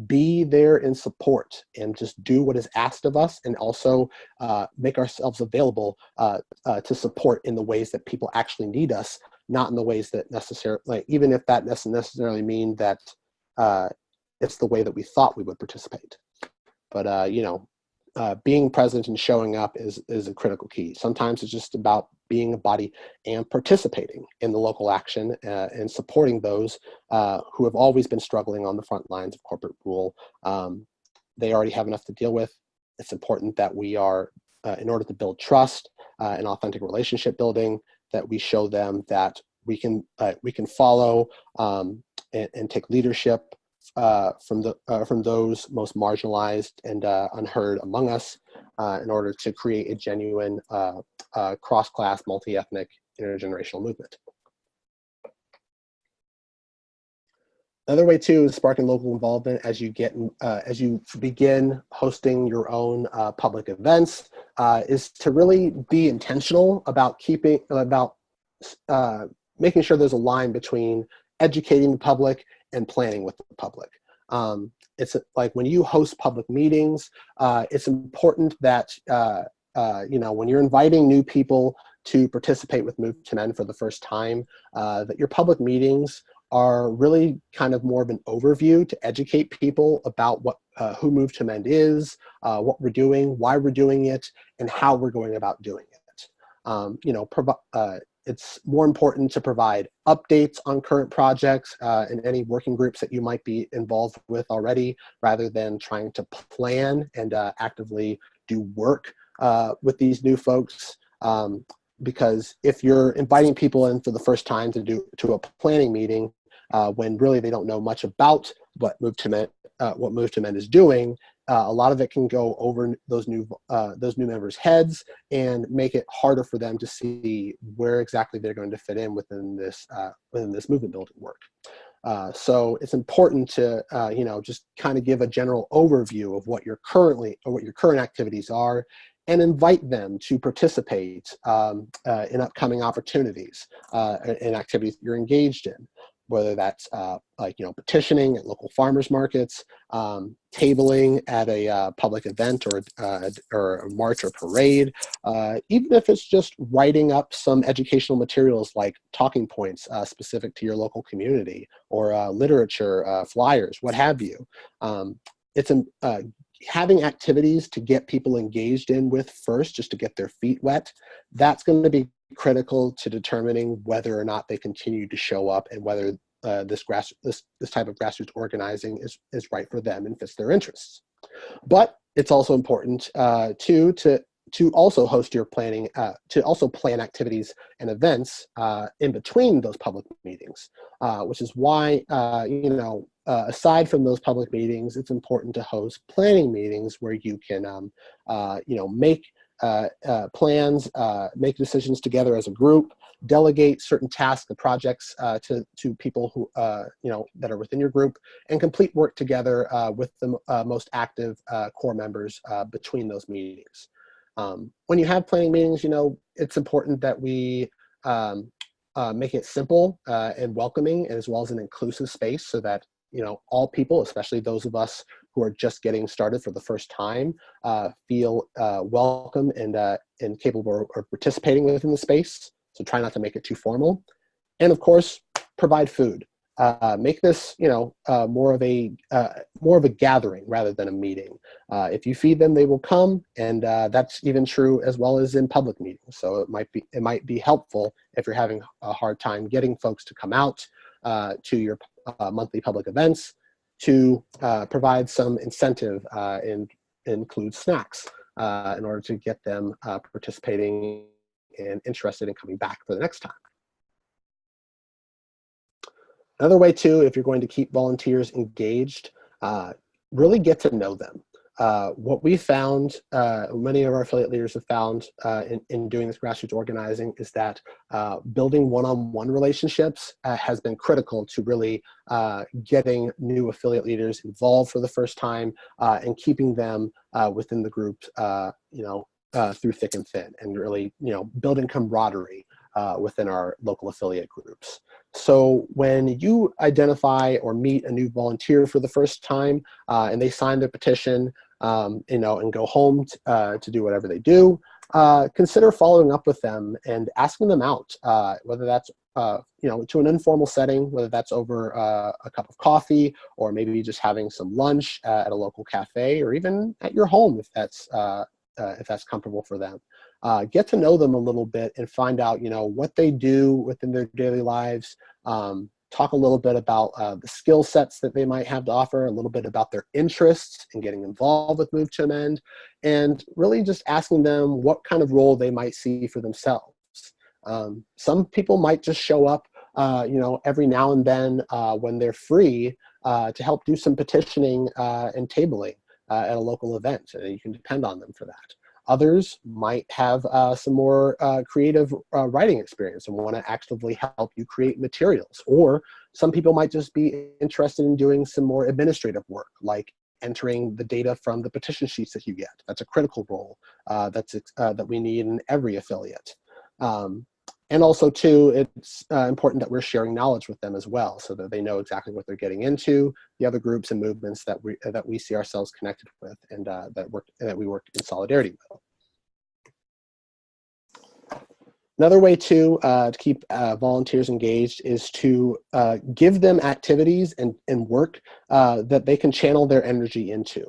be there in support and just do what is asked of us, and also make ourselves available to support in the ways that people actually need us, not in the ways that necessarily, even if that doesn't necessarily mean that it's the way that we thought we would participate. But being present and showing up is a critical key. Sometimes it's just about being a body and participating in the local action and supporting those who have always been struggling on the front lines of corporate rule. They already have enough to deal with. It's important that we are, in order to build trust and authentic relationship building, that we show them that we can follow and take leadership from those most marginalized and unheard among us in order to create a genuine cross-class, multi-ethnic, intergenerational movement. Another way too is sparking local involvement as you begin hosting your own public events is to really be intentional about making sure there's a line between educating the public and planning with the public. It's like when you host public meetings, it's important that when you're inviting new people to participate with Move to Amend for the first time, that your public meetings are really kind of more of an overview to educate people about who Move to Amend is, what we're doing, why we're doing it, and how we're going about doing it. It's more important to provide updates on current projects and any working groups that you might be involved with already, rather than trying to plan and actively do work with these new folks. Because if you're inviting people in for the first time to a planning meeting, when really they don't know much about what Move to Mend is doing, a lot of it can go over those new members' heads and make it harder for them to see where exactly they're going to fit in within this movement building work. So it's important to just kind of give a general overview of what your current activities are, and invite them to participate in upcoming opportunities and activities that you're engaged in, whether that's petitioning at local farmers markets, tabling at a public event or a march or parade, even if it's just writing up some educational materials like talking points specific to your local community, or literature, flyers, what have you. It's having activities to get people engaged in with first, just to get their feet wet. That's going to be critical to determining whether or not they continue to show up, and whether this type of grassroots organizing is right for them and fits their interests. But it's also important to also host your planning, to also plan activities and events in between those public meetings, which is why, aside from those public meetings, it's important to host planning meetings where you can, make plans, make decisions together as a group, delegate certain tasks and projects to people who, that are within your group, and complete work together with the most active core members between those meetings. When you have planning meetings, it's important that we make it simple and welcoming, as well as an inclusive space, so that all people, especially those of us who are just getting started for the first time, feel welcome and capable of participating within the space. So try not to make it too formal, and of course, provide food. Make this, more of a gathering rather than a meeting. If you feed them, they will come, and that's even true as well as in public meetings. So it might be helpful if you're having a hard time getting folks to come out to your monthly public events, to provide some incentive and include snacks in order to get them participating and interested in coming back for the next time. Another way too, if you're going to keep volunteers engaged, really get to know them. What we found, many of our affiliate leaders have found in doing this grassroots organizing, is that building one-on-one relationships has been critical to really getting new affiliate leaders involved for the first time, and keeping them within the group, through thick and thin, and really, building camaraderie within our local affiliate groups. So when you identify or meet a new volunteer for the first time, and they sign their petition, and go home to do whatever they do, consider following up with them and asking them out, whether that's to an informal setting, whether that's over a cup of coffee, or maybe just having some lunch at a local cafe, or even at your home if that's comfortable for them. Get to know them a little bit and find out, what they do within their daily lives. Talk a little bit about the skill sets that they might have to offer, a little bit about their interests in getting involved with Move to Amend, and really just asking them what kind of role they might see for themselves. Some people might just show up, every now and then when they're free to help do some petitioning and tabling at a local event. You can depend on them for that. Others might have some more creative writing experience and want to actively help you create materials. Or some people might just be interested in doing some more administrative work, like entering the data from the petition sheets that you get. That's a critical role that we need in every affiliate. And also, too, it's important that we're sharing knowledge with them as well, so that they know exactly what they're getting into, the other groups and movements that we see ourselves connected with, and that we work in solidarity with. Another way, too, to keep volunteers engaged is to give them activities and work that they can channel their energy into.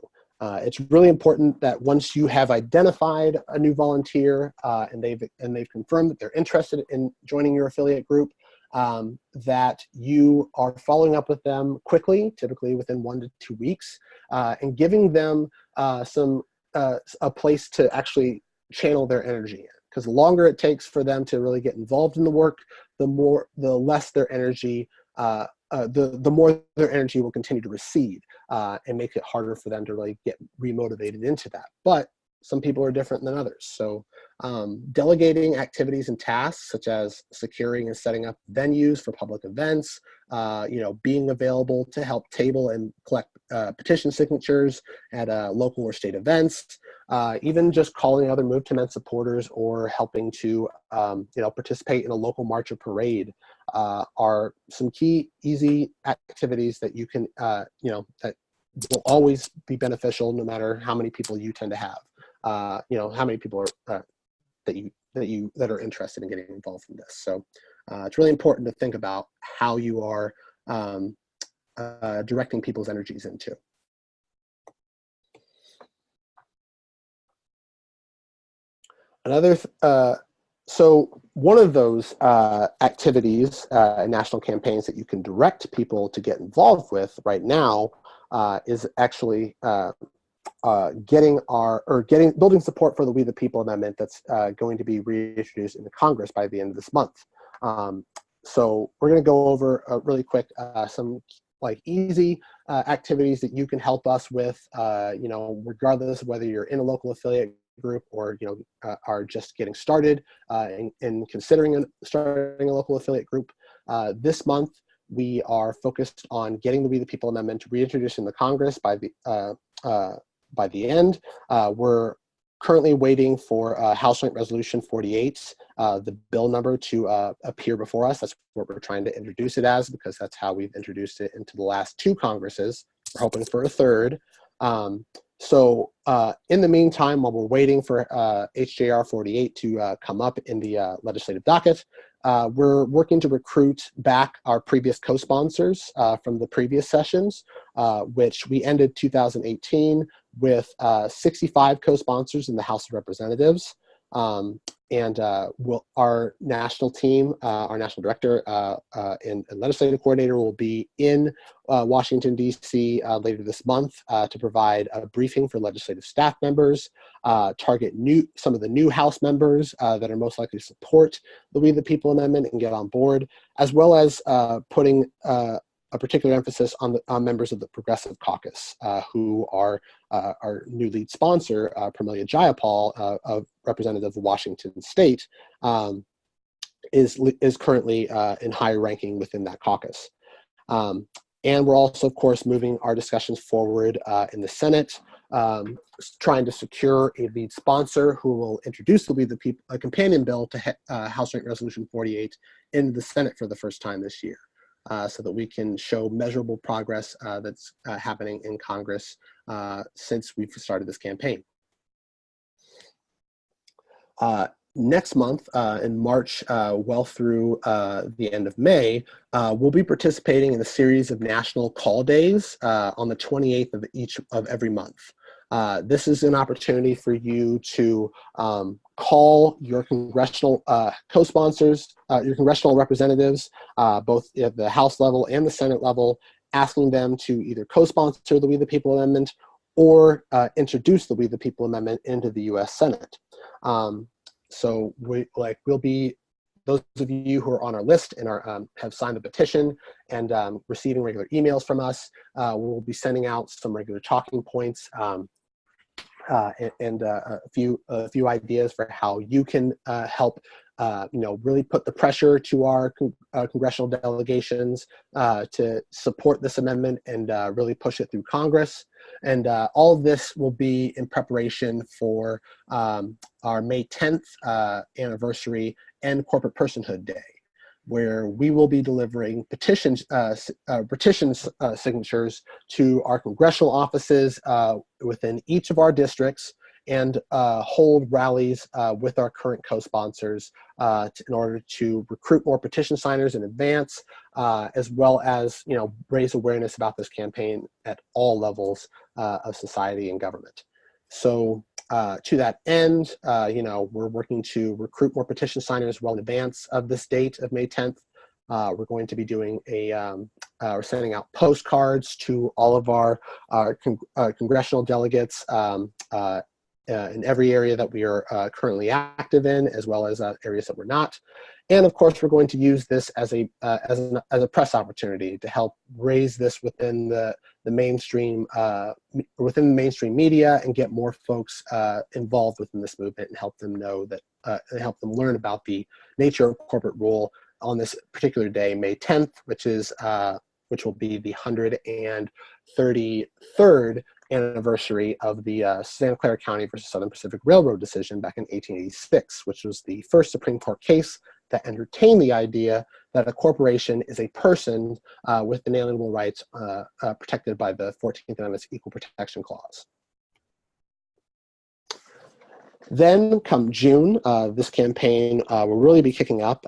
It's really important that once you have identified a new volunteer and they've confirmed that they're interested in joining your affiliate group, that you are following up with them quickly, typically within 1 to 2 weeks, and giving them a place to actually channel their energy in. Because the longer it takes for them to really get involved in the work, the less their energy, the more their energy will continue to recede, and make it harder for them to really get remotivated into that. But some people are different than others. So delegating activities and tasks such as securing and setting up venues for public events, being available to help table and collect petition signatures at local or state events, even just calling other Move to Men supporters or helping to participate in a local march or parade are some key easy activities that you can that will always be beneficial no matter how many people you tend to have. How many people are that are interested in getting involved in this. So it's really important to think about how you are directing people's energies into. So one of those activities and national campaigns that you can direct people to get involved with right now is actually building support for the We the People Amendment that's going to be reintroduced into Congress by the end of this month. So we're going to go over really quick some easy activities that you can help us with, regardless of whether you're in a local affiliate group or are just getting started in considering starting a local affiliate group. This month we are focused on getting the We the People Amendment reintroduced in the Congress by the end. We're currently waiting for House Joint Resolution 48, the bill number, to appear before us. That's what we're trying to introduce it as, because that's how we've introduced it into the last 2 Congresses. We're hoping for a third. So in the meantime, while we're waiting for HJR 48 to come up in the legislative docket, we're working to recruit back our previous co-sponsors from the previous sessions, which we ended 2018 with 65 co-sponsors in the House of Representatives. Our national team, our national director and legislative coordinator will be in Washington, D.C. Later this month to provide a briefing for legislative staff members, target some of the new House members that are most likely to support the We the People Amendment and get on board, as well as putting a particular emphasis on the members of the Progressive Caucus, who are our new lead sponsor, Pramelia Jayapal, a representative of Washington State, is currently in higher ranking within that caucus. And we're also, of course, moving our discussions forward in the Senate, trying to secure a lead sponsor who will introduce the We the People, a companion bill to House Joint Resolution 48 in the Senate for the first time this year. So that we can show measurable progress that's happening in Congress since we've started this campaign. Next month, in March, well through the end of May, we'll be participating in a series of national call days on the 28th of every month. This is an opportunity for you to call your congressional co-sponsors, your congressional representatives, both at the House level and the Senate level, asking them to either co-sponsor the We the People Amendment or introduce the We the People Amendment into the U.S. Senate. So we'll be, those of you who are on our list and have signed the petition and receiving regular emails from us, we'll be sending out some regular talking points and a few ideas for how you can help really put the pressure to our congressional delegations to support this amendment and really push it through Congress. And all of this will be in preparation for our May 10th anniversary and Corporate Personhood Day, where we will be delivering petition signatures to our congressional offices within each of our districts and hold rallies with our current co-sponsors in order to recruit more petition signers in advance, as well as raise awareness about this campaign at all levels of society and government. So to that end, we're working to recruit more petition signers well in advance of this date of May 10th. We're going to be doing we're sending out postcards to all of our congressional delegates in every area that we are currently active in, as well as areas that we're not. And of course, we're going to use this as a press opportunity to help raise this within the mainstream media and get more folks involved within this movement and help them know that and help them learn about the nature of corporate rule on this particular day, May 10th, which will be the 133rd anniversary of the Santa Clara County versus Southern Pacific Railroad decision back in 1886, which was the first Supreme Court case that entertained the idea that a corporation is a person with inalienable rights protected by the 14th Amendment's Equal Protection Clause. Then come June, this campaign will really be kicking up.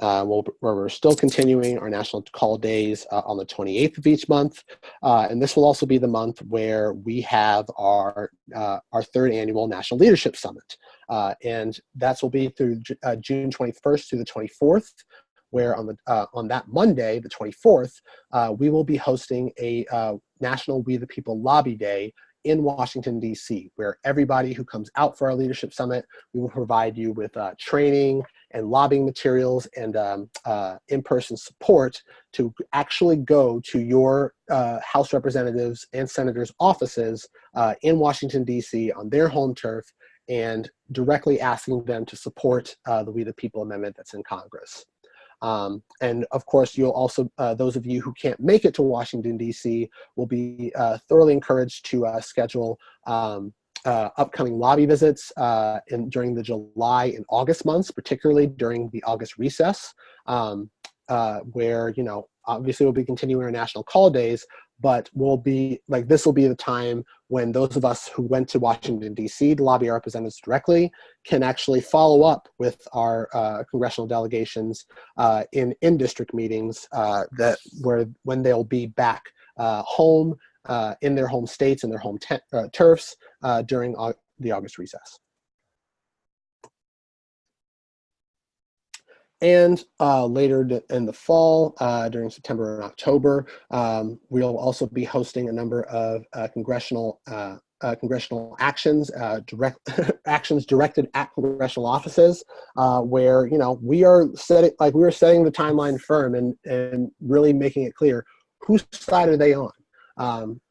We're still continuing our national call days on the 28th of each month. And this will also be the month where we have our third annual National Leadership Summit. And that will be through June 21st through the 24th, where on that Monday, the 24th, we will be hosting a National We the People Lobby Day in Washington, D.C., where everybody who comes out for our leadership summit, we will provide you with training and lobbying materials and in-person support to actually go to your House representatives and senators' offices in Washington, D.C. on their home turf and directly asking them to support the We the People Amendment that's in Congress. And of course, you'll also, those of you who can't make it to Washington, D.C. will be thoroughly encouraged to schedule upcoming lobby visits during the July and August months, particularly during the August recess, where, obviously we'll be continuing our national call days, but this will be the time when those of us who went to Washington, D.C. to lobby our representatives directly can actually follow up with our congressional delegations in district meetings when they'll be back home in their home states and their home turfs during the August recess. And later in the fall, during September and October, we'll also be hosting a number of congressional actions, actions directed at congressional offices, where we are setting the timeline firm and really making it clear whose side are they on.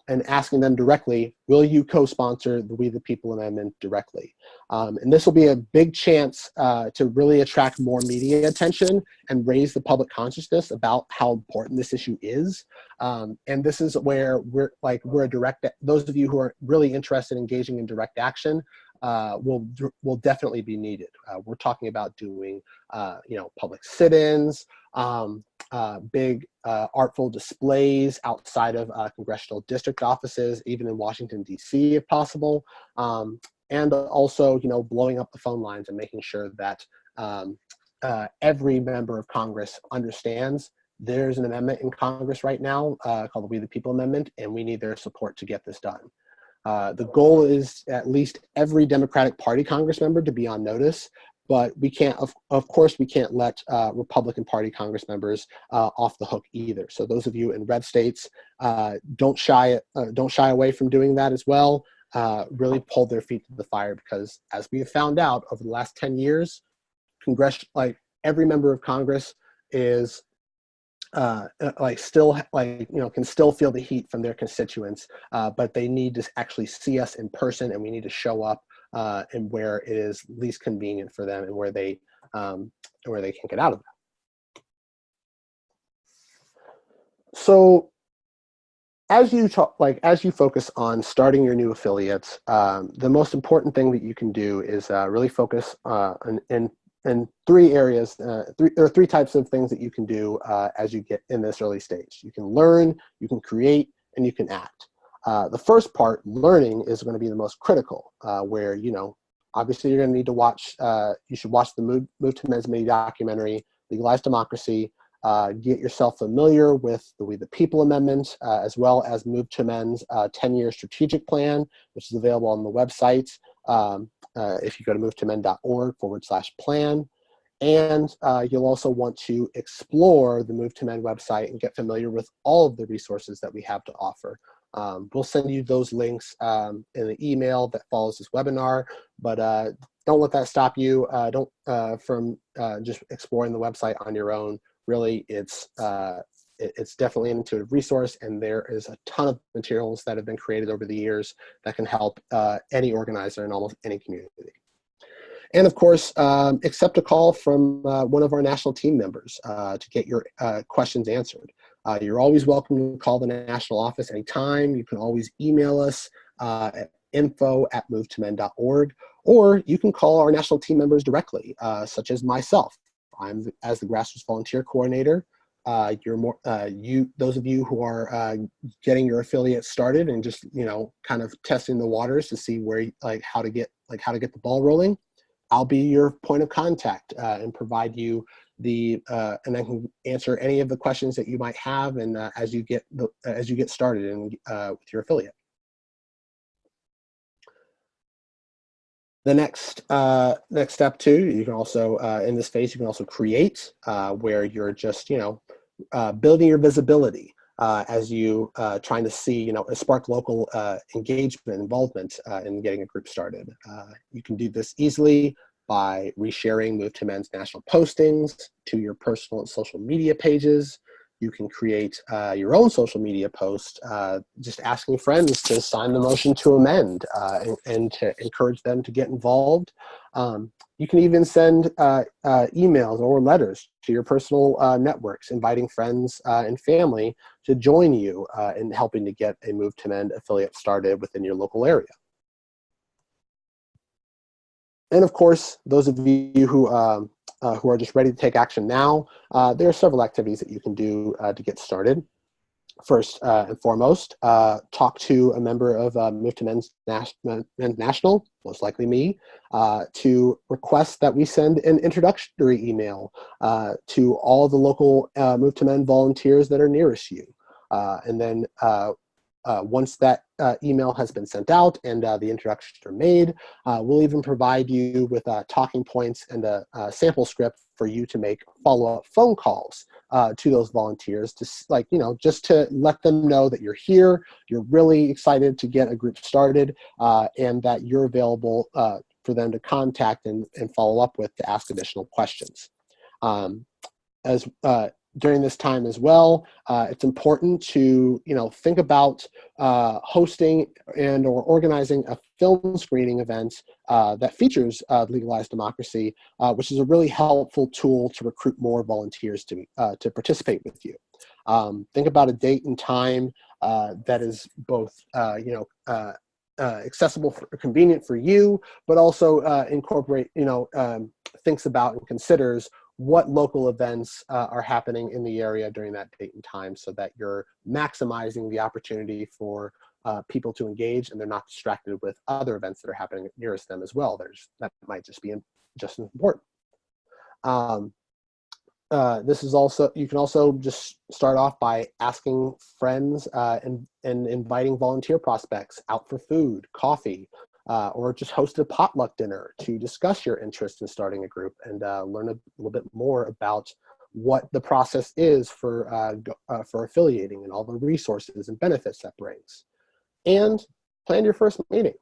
And asking them directly, will you co-sponsor the We the People Amendment directly? And this will be a big chance to really attract more media attention and raise the public consciousness about how important this issue is. And this is where those of you who are really interested in engaging in direct action will definitely be needed. We're talking about doing, public sit-ins, big artful displays outside of congressional district offices, even in Washington, D.C. if possible, and also, blowing up the phone lines and making sure that every member of Congress understands there's an amendment in Congress right now called the We the People Amendment, and we need their support to get this done. The goal is at least every Democratic Party Congress member to be on notice, but we can't, of course, we can't let Republican Party Congress members off the hook either. So those of you in red states, don't shy away from doing that as well. Really pull their feet to the fire, because as we have found out over the last 10 years, every member of Congress is can still feel the heat from their constituents, but they need to actually see us in person, and we need to show up and where it is least convenient for them and where they can get out of that. So as you focus on starting your new affiliates, the most important thing that you can do is really focus in three areas. There are three types of things that you can do as you get in this early stage. You can learn, you can create, and you can act. The first part, learning, is going to be the most critical, where, obviously you're going to need to watch, you should watch the Move to Men's Media documentary, Legalize Democracy, get yourself familiar with the We the People Amendment, as well as Move to Amend's 10-year strategic plan, which is available on the website. If you go to movetoamend.org/plan. And you'll also want to explore the Move to Amend website and get familiar with all of the resources that we have to offer. We'll send you those links in the email that follows this webinar, but don't let that stop you from just exploring the website on your own. Really, it's definitely an intuitive resource, and there is a ton of materials that have been created over the years that can help any organizer in almost any community. And of course, accept a call from one of our national team members to get your questions answered. You're always welcome to call the national office anytime. You can always email us at info@movetoamend.org, or you can call our national team members directly, such as myself. I'm as the grassroots volunteer coordinator. Those of you who are getting your affiliate started and just kind of testing the waters to see where how to get the ball rolling. I'll be your point of contact and provide you and I can answer any of the questions that you might have, and as you get started with your affiliate. The next step too, you can also in this phase you can also create, where you're just building your visibility as you trying to see spark local engagement, involvement in getting a group started. You can do this easily by resharing Move to Amend's national postings to your personal and social media pages. You can create your own social media post, just asking friends to sign the motion to amend and to encourage them to get involved. You can even send emails or letters to your personal networks, inviting friends and family to join you in helping to get a Move to Amend affiliate started within your local area. And of course, those of you who are just ready to take action now, there are several activities that you can do to get started. First and foremost, talk to a member of Move to Amend National, most likely me, to request that we send an introductory email to all the local Move to Amend volunteers that are nearest you. And then once that email has been sent out and the introductions are made, we'll even provide you with talking points and a sample script for you to make follow-up phone calls to those volunteers to just to let them know that you're here, you're really excited to get a group started, and that you're available for them to contact and follow up with to ask additional questions. During this time as well, it's important to think about hosting and or organizing a film screening event that features Legalize Democracy, which is a really helpful tool to recruit more volunteers to participate with you. Think about a date and time that is both accessible, convenient for you, but also incorporate thinks about and considers what local events are happening in the area during that date and time, so that you're maximizing the opportunity for people to engage and they're not distracted with other events that are happening nearest them as well. That might just be just as important. This is also, you can also just start off by asking friends and inviting volunteer prospects out for food, coffee, or just host a potluck dinner to discuss your interest in starting a group and learn a little bit more about what the process is for affiliating and all the resources and benefits that brings. And plan your first meeting.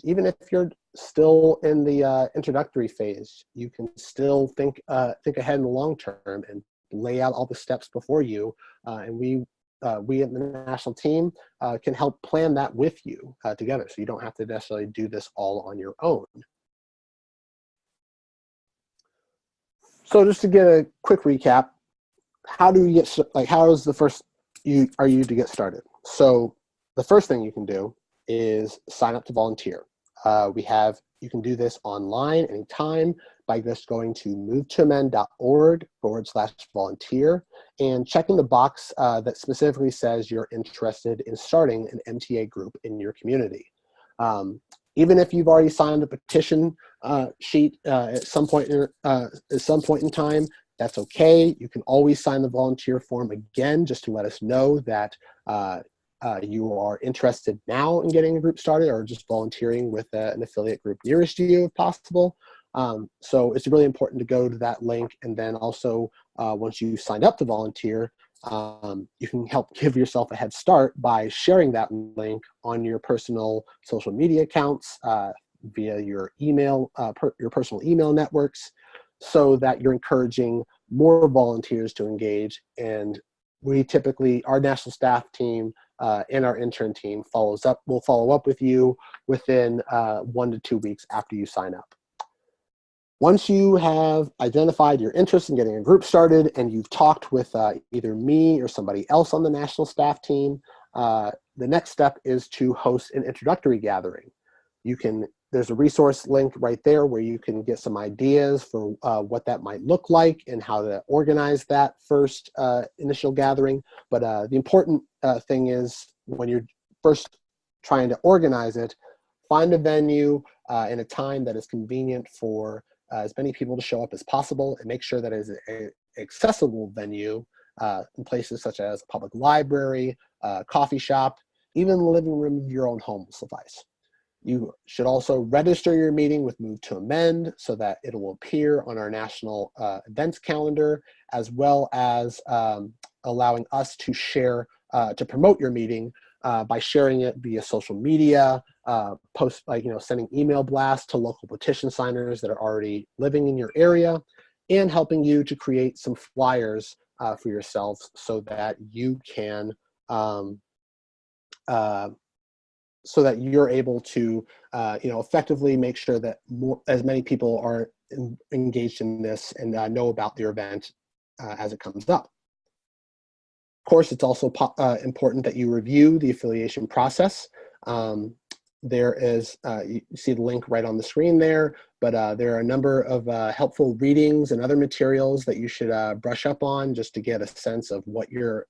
Even if you're still in the introductory phase, you can still think ahead in the long term and lay out all the steps before you. And we at the national team can help plan that with you together, so you don't have to necessarily do this all on your own. So just to get a quick recap, how do you get, how is the first are you to get started? So the first thing you can do is sign up to volunteer. You can do this online anytime by just going to movetoamend.org/volunteer and checking the box that specifically says you're interested in starting an MTA group in your community. Even if you've already signed a petition sheet at some point in time, that's okay. You can always sign the volunteer form again, just to let us know that you are interested now in getting a group started, or just volunteering with an affiliate group nearest you if possible. So it's really important to go to that link, and then also once you signed up to volunteer, you can help give yourself a head start by sharing that link on your personal social media accounts, via your email, your personal email networks, so that you're encouraging more volunteers to engage. And we typically, our national staff team and our intern team will follow up with you within 1 to 2 weeks after you sign up. Once you have identified your interest in getting a group started and you've talked with either me or somebody else on the national staff team, the next step is to host an introductory gathering. There's a resource link right there where you can get some ideas for what that might look like and how to organize that first initial gathering. But the important thing is, when you're first trying to organize it, find a venue in a time that is convenient for as many people to show up as possible, and make sure that it is an accessible venue in places such as a public library, coffee shop, even the living room of your own home will suffice. You should also register your meeting with Move to Amend so that it will appear on our national events calendar, as well as allowing us to share, to promote your meeting by sharing it via social media, sending email blasts to local petition signers that are already living in your area, and helping you to create some flyers for yourselves so that you can so that you're able to, effectively make sure that as many people are engaged in this and know about your event as it comes up. Of course, it's also important that you review the affiliation process. There is, you see the link right on the screen there, but there are a number of helpful readings and other materials that you should brush up on, just to get a sense of what you're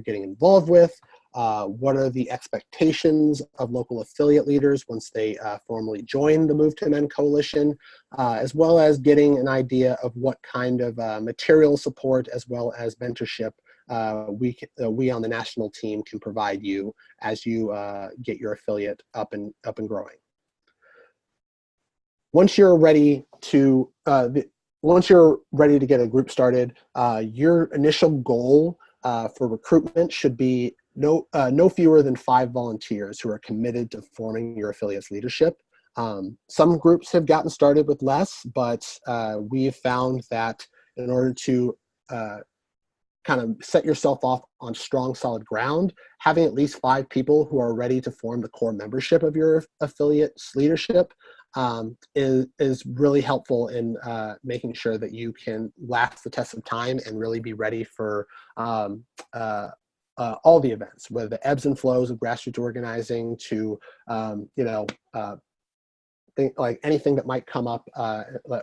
getting involved with. What are the expectations of local affiliate leaders once they formally join the Move to Amend Coalition, as well as getting an idea of what kind of material support as well as mentorship we on the national team can provide you as you get your affiliate up and growing. Once you're ready to get a group started, your initial goal for recruitment should be no fewer than 5 volunteers who are committed to forming your affiliate's leadership. Some groups have gotten started with less, but we've found that in order to kind of set yourself off on strong, solid ground, having at least 5 people who are ready to form the core membership of your affiliate's leadership is really helpful in making sure that you can last the test of time and really be ready for all the events, whether the ebbs and flows of grassroots organizing to, like anything that might come up,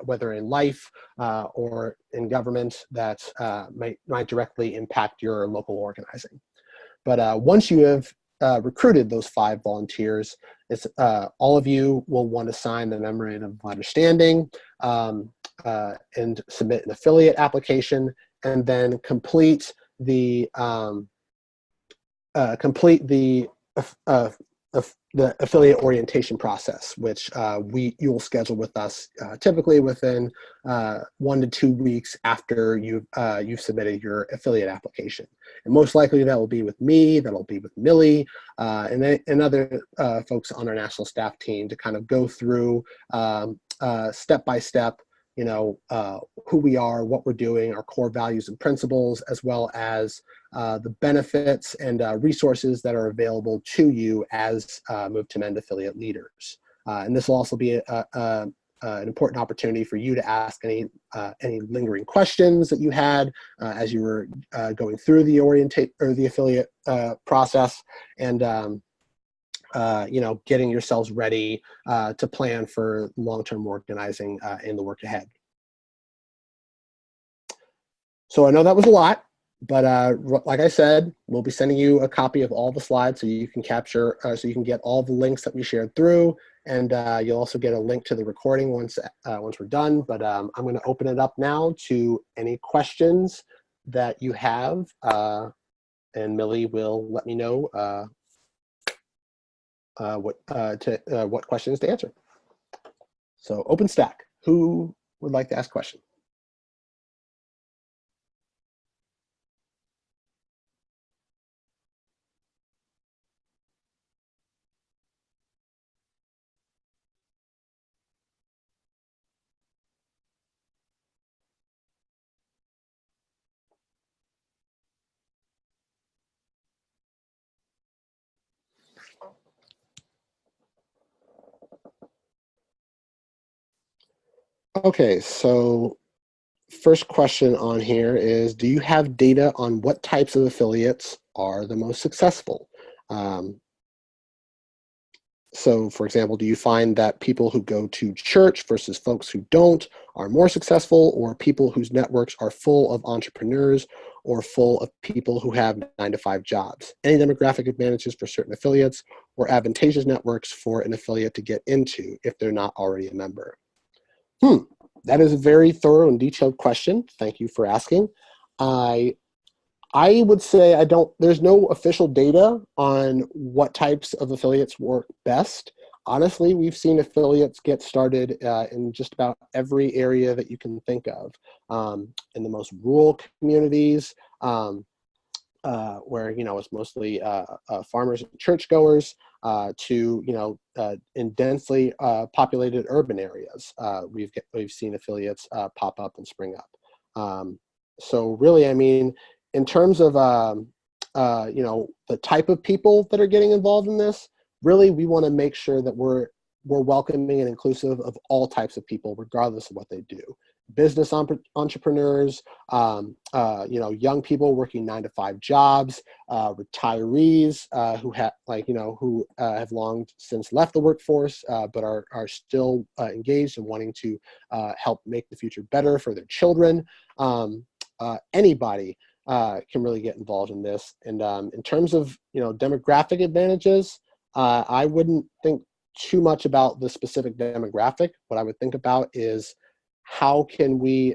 whether in life or in government that might directly impact your local organizing. But once you have recruited those 5 volunteers, all of you will want to sign the memorandum of understanding and submit an affiliate application, and then complete the affiliate orientation process, which you will schedule with us typically within 1 to 2 weeks after you've submitted your affiliate application. And most likely that will be with me, that'll be with Millie, and other folks on our national staff team to kind of go through step by step, who we are, what we're doing, our core values and principles, as well as the benefits and resources that are available to you as Move to Amend affiliate leaders. And this will also be an important opportunity for you to ask any lingering questions that you had as you were going through the affiliate process, and getting yourselves ready to plan for long-term organizing in the work ahead. So I know that was a lot, but like I said, we'll be sending you a copy of all the slides so you can capture, so you can get all the links that we shared through, and you'll also get a link to the recording once we're done. But I'm going to open it up now to any questions that you have, and Millie will let me know what questions to answer. So open stack. Who would like to ask a question? Okay, so first question on here is, do you have data on what types of affiliates are the most successful? So for example, do you find that people who go to church versus folks who don't are more successful, or people whose networks are full of entrepreneurs or full of people who have 9-to-5 jobs? Any demographic advantages for certain affiliates, or advantageous networks for an affiliate to get into if they're not already a member? That is a very thorough and detailed question. Thank you for asking. I would say there's no official data on what types of affiliates work best. Honestly, we've seen affiliates get started in just about every area that you can think of. In the most rural communities, where it's mostly farmers and churchgoers, to in densely populated urban areas. We've seen affiliates pop up and spring up. So really, I mean, in terms of the type of people that are getting involved in this, really we want to make sure that we're welcoming and inclusive of all types of people, regardless of what they do. Business entrepreneurs, young people working 9-to-5 jobs, retirees who have long since left the workforce, but are still engaged and wanting to help make the future better for their children. Anybody can really get involved in this. And in terms of demographic advantages, I wouldn't think too much about the specific demographic. What I would think about is how can you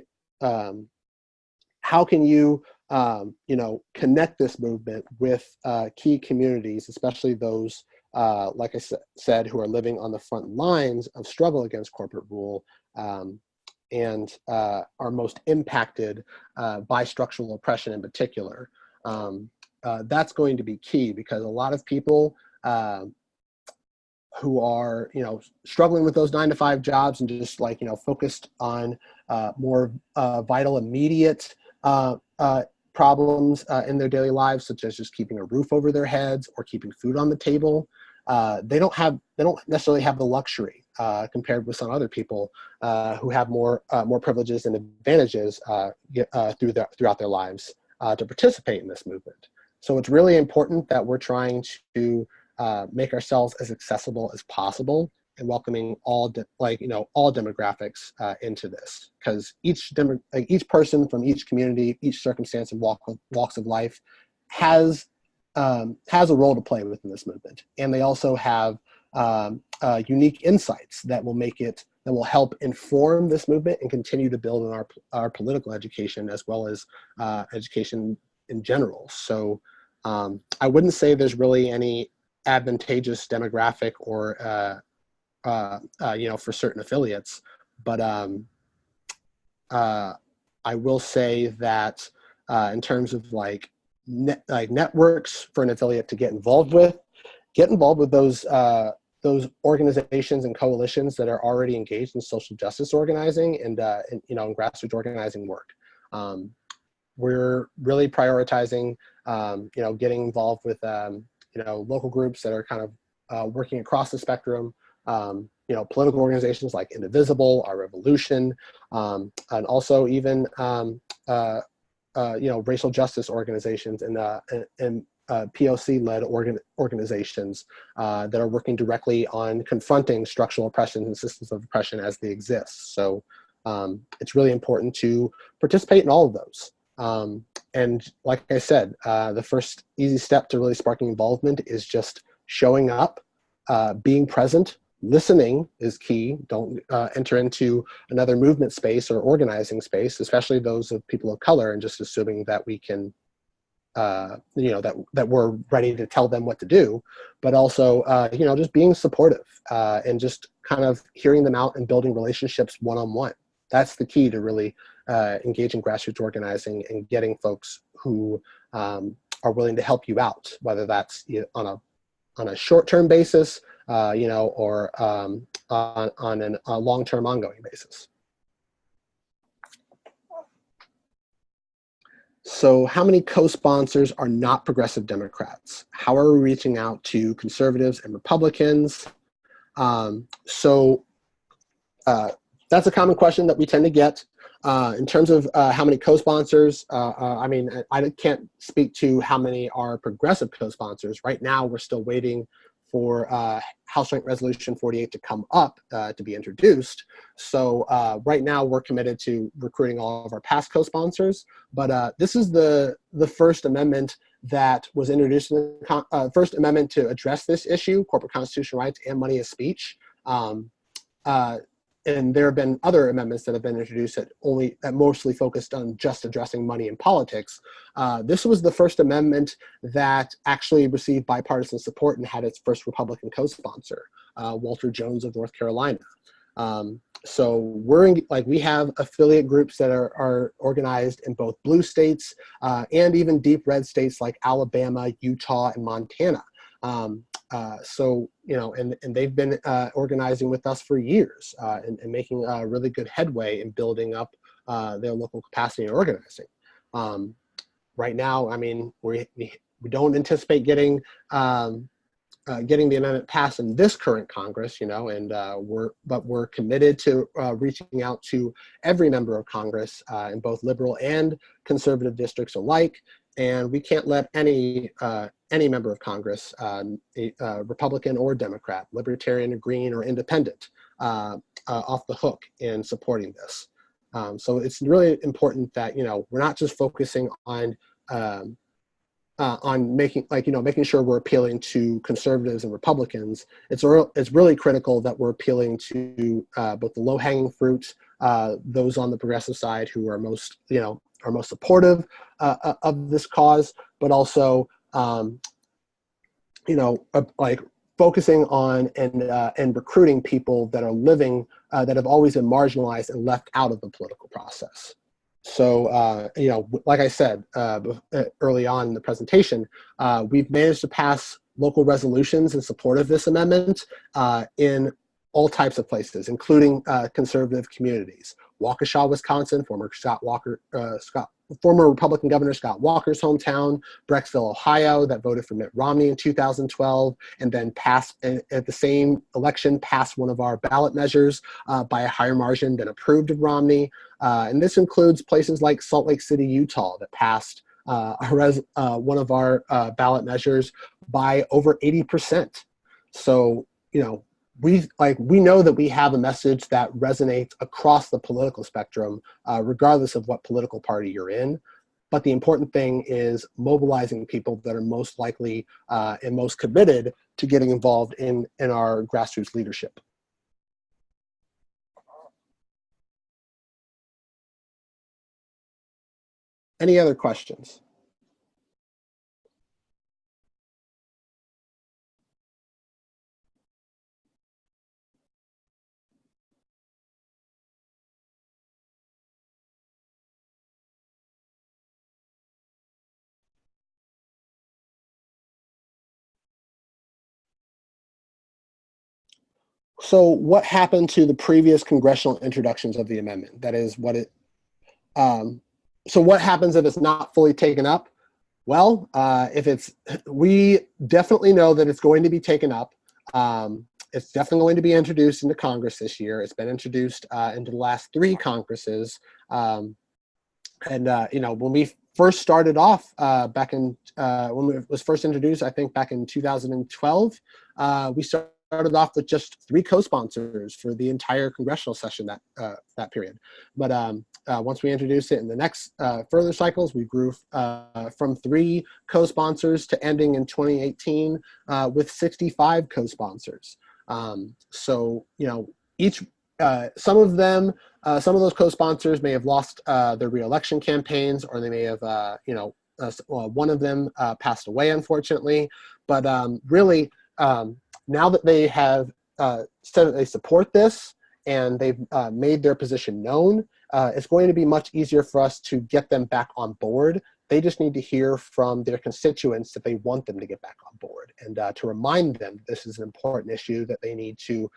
connect this movement with key communities, especially those, like I said, who are living on the front lines of struggle against corporate rule, and are most impacted by structural oppression in particular. That's going to be key, because a lot of people who are struggling with those 9-to-5 jobs and just focused on more vital, immediate problems in their daily lives, such as just keeping a roof over their heads or keeping food on the table. They don't necessarily have the luxury compared with some other people who have more privileges and advantages throughout their lives to participate in this movement. So it's really important that we're trying to make ourselves as accessible as possible and welcoming all demographics into this, because each person from each community, each circumstance and walks of life has a role to play within this movement, and they also have unique insights that will help inform this movement and continue to build on our political education, as well as education in general. So I wouldn't say there's really any advantageous demographic or for certain affiliates, but I will say that in terms of networks for an affiliate to get involved with those organizations and coalitions that are already engaged in social justice organizing and grassroots organizing work. We're really prioritizing getting involved with local groups that are kind of working across the spectrum, political organizations like Indivisible, Our Revolution, and also even racial justice organizations and POC-led organizations that are working directly on confronting structural oppression and systems of oppression as they exist. So it's really important to participate in all of those. And like I said, the first easy step to really sparking involvement is just showing up, being present, Listening is key. Don't enter into another movement space or organizing space, especially those of people of color, and just assuming that we can, that we're ready to tell them what to do. But also, just being supportive and just kind of hearing them out and building relationships one-on-one. That's the key to really engaging grassroots organizing and getting folks who are willing to help you out, whether that's on a short-term basis, or on a long-term ongoing basis. So how many co-sponsors are not progressive Democrats? How are we reaching out to conservatives and Republicans? That's a common question that we tend to get. In terms of how many co-sponsors, I can't speak to how many are progressive co-sponsors. Right now, we're still waiting for House Joint Resolution 48 to come up to be introduced. So right now, we're committed to recruiting all of our past co-sponsors. But this is the First Amendment that was introduced in the First Amendment to address this issue, corporate constitutional rights and money as speech. And there have been other amendments that have been introduced that mostly focused on just addressing money in politics. This was the First Amendment that actually received bipartisan support and had its first Republican co-sponsor, Walter Jones of North Carolina. So we have affiliate groups that are organized in both blue states and even deep red states like Alabama, Utah, and Montana. And they've been organizing with us for years and making really good headway in building up their local capacity and organizing. Right now, we don't anticipate getting the amendment passed in this current Congress, but we're committed to reaching out to every member of Congress in both liberal and conservative districts alike. And we can't let any member of Congress, Republican or Democrat, Libertarian or Green or Independent, off the hook in supporting this. So it's really important that we're not just focusing on making sure we're appealing to conservatives and Republicans. It's really critical that we're appealing to both the low-hanging fruit, those on the progressive side who are most supportive of this cause, but also focusing on and recruiting people that are living that have always been marginalized and left out of the political process. So, like I said early on in the presentation, we've managed to pass local resolutions in support of this amendment in all types of places, including conservative communities. Waukesha, Wisconsin, former Republican Governor Scott Walker's hometown. Brecksville, Ohio, that voted for Mitt Romney in 2012, and then passed at the same election, passed one of our ballot measures by a higher margin than approved of Romney. And this includes places like Salt Lake City, Utah, that passed one of our ballot measures by over 80%. So, we know that we have a message that resonates across the political spectrum, regardless of what political party you're in. But the important thing is mobilizing people that are most likely and most committed to getting involved in our grassroots leadership. Any other questions? So what happened to the previous congressional introductions of the amendment? That is what it, so what happens if it's not fully taken up? Well, we definitely know that it's going to be taken up. It's definitely going to be introduced into Congress this year. It's been introduced into the last 3 Congresses. When we first started off when it was first introduced, I think back in 2012, we started off with just 3 co-sponsors for the entire congressional session that period. But once we introduced it in the next further cycles, we grew from 3 co-sponsors to ending in 2018 with 65 co-sponsors. So, each some of them, some of those co-sponsors may have lost their re-election campaigns, or they may have, one of them passed away, unfortunately. But really, now that they have said that they support this and they've made their position known, it's going to be much easier for us to get them back on board. They just need to hear from their constituents that they want them to get back on board, and to remind them this is an important issue that they need to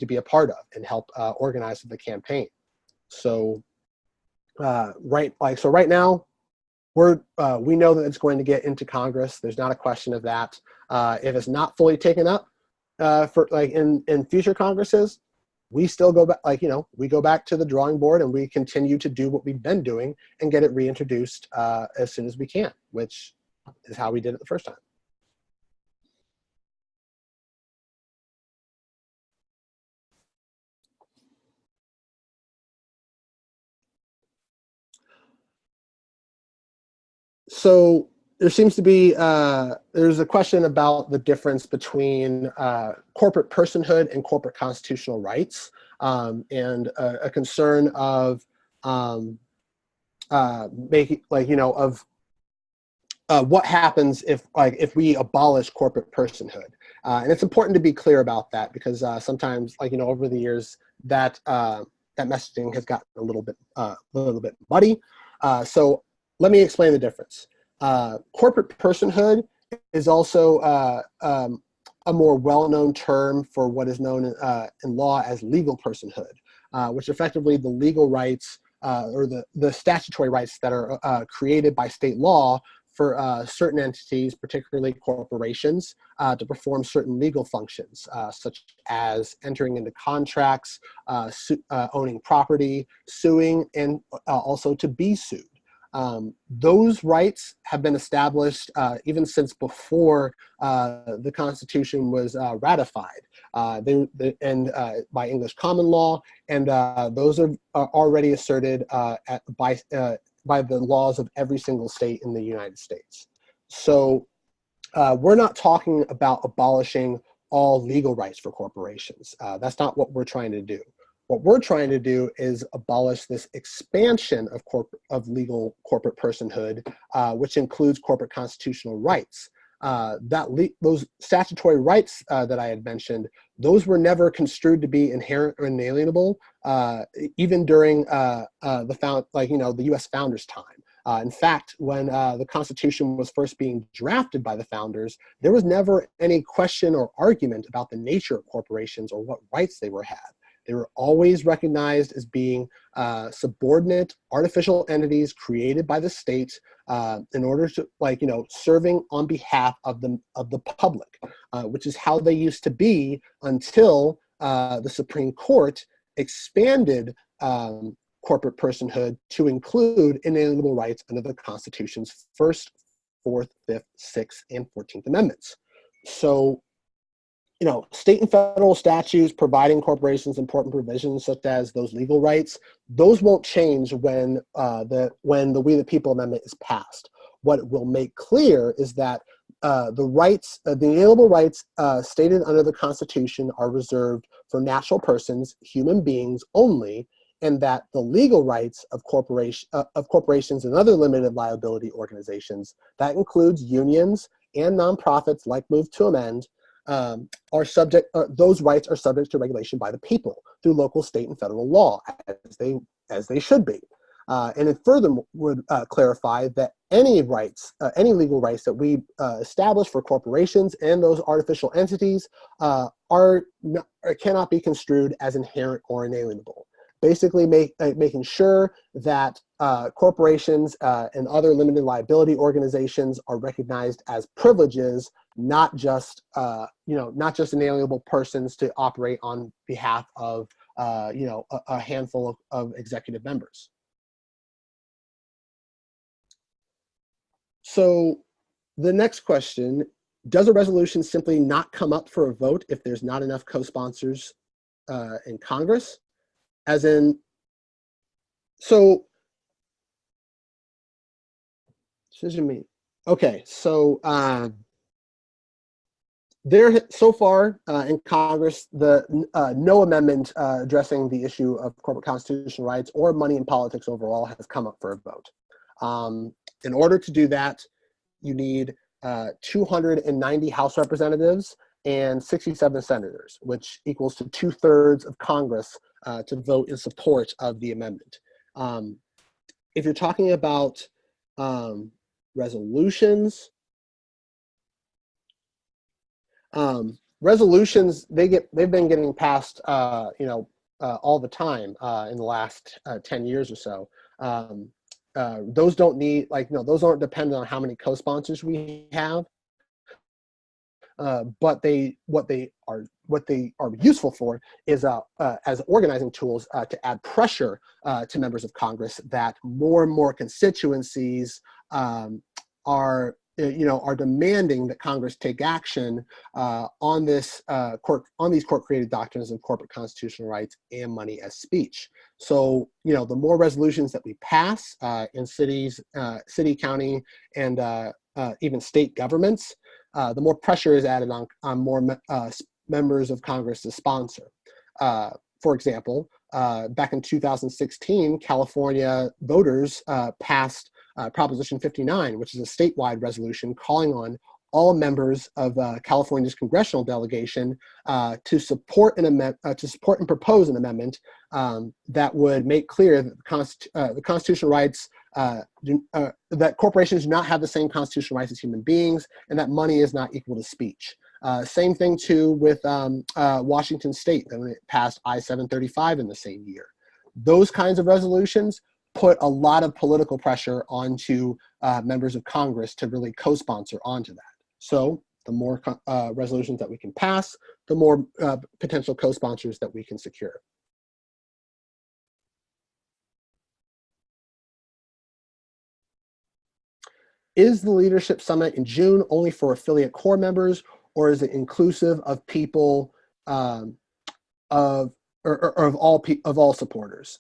be a part of and help organize the campaign. So right now, we know that it's going to get into Congress. There's not a question of that. If it's not fully taken up for in future Congresses, we still go back, we go back to the drawing board and we continue to do what we've been doing and get it reintroduced as soon as we can, which is how we did it the first time. So there seems to be, there's a question about the difference between corporate personhood and corporate constitutional rights, and a concern of making, what happens if we abolish corporate personhood. And it's important to be clear about that, because sometimes, over the years, that messaging has gotten a little bit muddy. So let me explain the difference. Corporate personhood is also a more well-known term for what is known in law as legal personhood, which effectively the legal rights or the statutory rights that are created by state law for certain entities, particularly corporations, to perform certain legal functions, such as entering into contracts, owning property, suing, and also to be sued. Those rights have been established even since before the Constitution was ratified, by English common law, and those are already asserted by the laws of every single state in the United States. So we're not talking about abolishing all legal rights for corporations. That's not what we're trying to do. What we're trying to do is abolish this expansion of legal corporate personhood, which includes corporate constitutional rights. Those statutory rights that I had mentioned, those were never construed to be inherent or inalienable, even during the U.S. founders' time. In fact, when the Constitution was first being drafted by the founders, there was never any question or argument about the nature of corporations or what rights they had. They were always recognized as being subordinate artificial entities created by the state in order to, serving on behalf of the public, which is how they used to be until the Supreme Court expanded corporate personhood to include inalienable rights under the Constitution's First, Fourth, Fifth, Sixth, and 14th Amendments. So, state and federal statutes providing corporations important provisions such as those legal rights, those won't change when the We the People Amendment is passed. What it will make clear is that the inalienable rights stated under the Constitution are reserved for natural persons, human beings only, and that the legal rights of corporations and other limited liability organizations, that includes unions and nonprofits like Move to Amend, those rights are subject to regulation by the people through local, state, and federal law, as they should be. And it further would clarify that any legal rights that we establish for corporations and those artificial entities cannot be construed as inherent or inalienable. Basically, making sure that corporations and other limited liability organizations are recognized as privileges, not just inalienable persons to operate on behalf of a handful of executive members. So the next question, does a resolution simply not come up for a vote if there's not enough co-sponsors in Congress? As in, so, decision me. Okay, so There, so far in Congress, no amendment addressing the issue of corporate constitutional rights or money in politics overall has come up for a vote. In order to do that, you need 290 House representatives and 67 senators, which equals to 2/3 of Congress to vote in support of the amendment. If you're talking about resolutions, resolutions they've been getting passed all the time in the last 10 years or so. Those don't need those aren't dependent on how many co-sponsors we have, but what they are useful for is as organizing tools to add pressure to members of Congress that more and more constituencies are demanding that Congress take action on these court-created doctrines of corporate constitutional rights and money as speech. So, the more resolutions that we pass in cities, city, county, and even state governments, the more pressure is added on more members of Congress to sponsor. For example, back in 2016, California voters passed Proposition 59, which is a statewide resolution calling on all members of California's congressional delegation to support and propose an amendment that would make clear that the constitutional rights that corporations do not have the same constitutional rights as human beings, and that money is not equal to speech. Same thing too with Washington State when it passed I-735 in the same year. Those kinds of resolutions put a lot of political pressure onto members of Congress to really co-sponsor onto that. So the more resolutions that we can pass, the more potential co-sponsors that we can secure. Is the Leadership Summit in June only for affiliate core members, or is it inclusive of people of all supporters,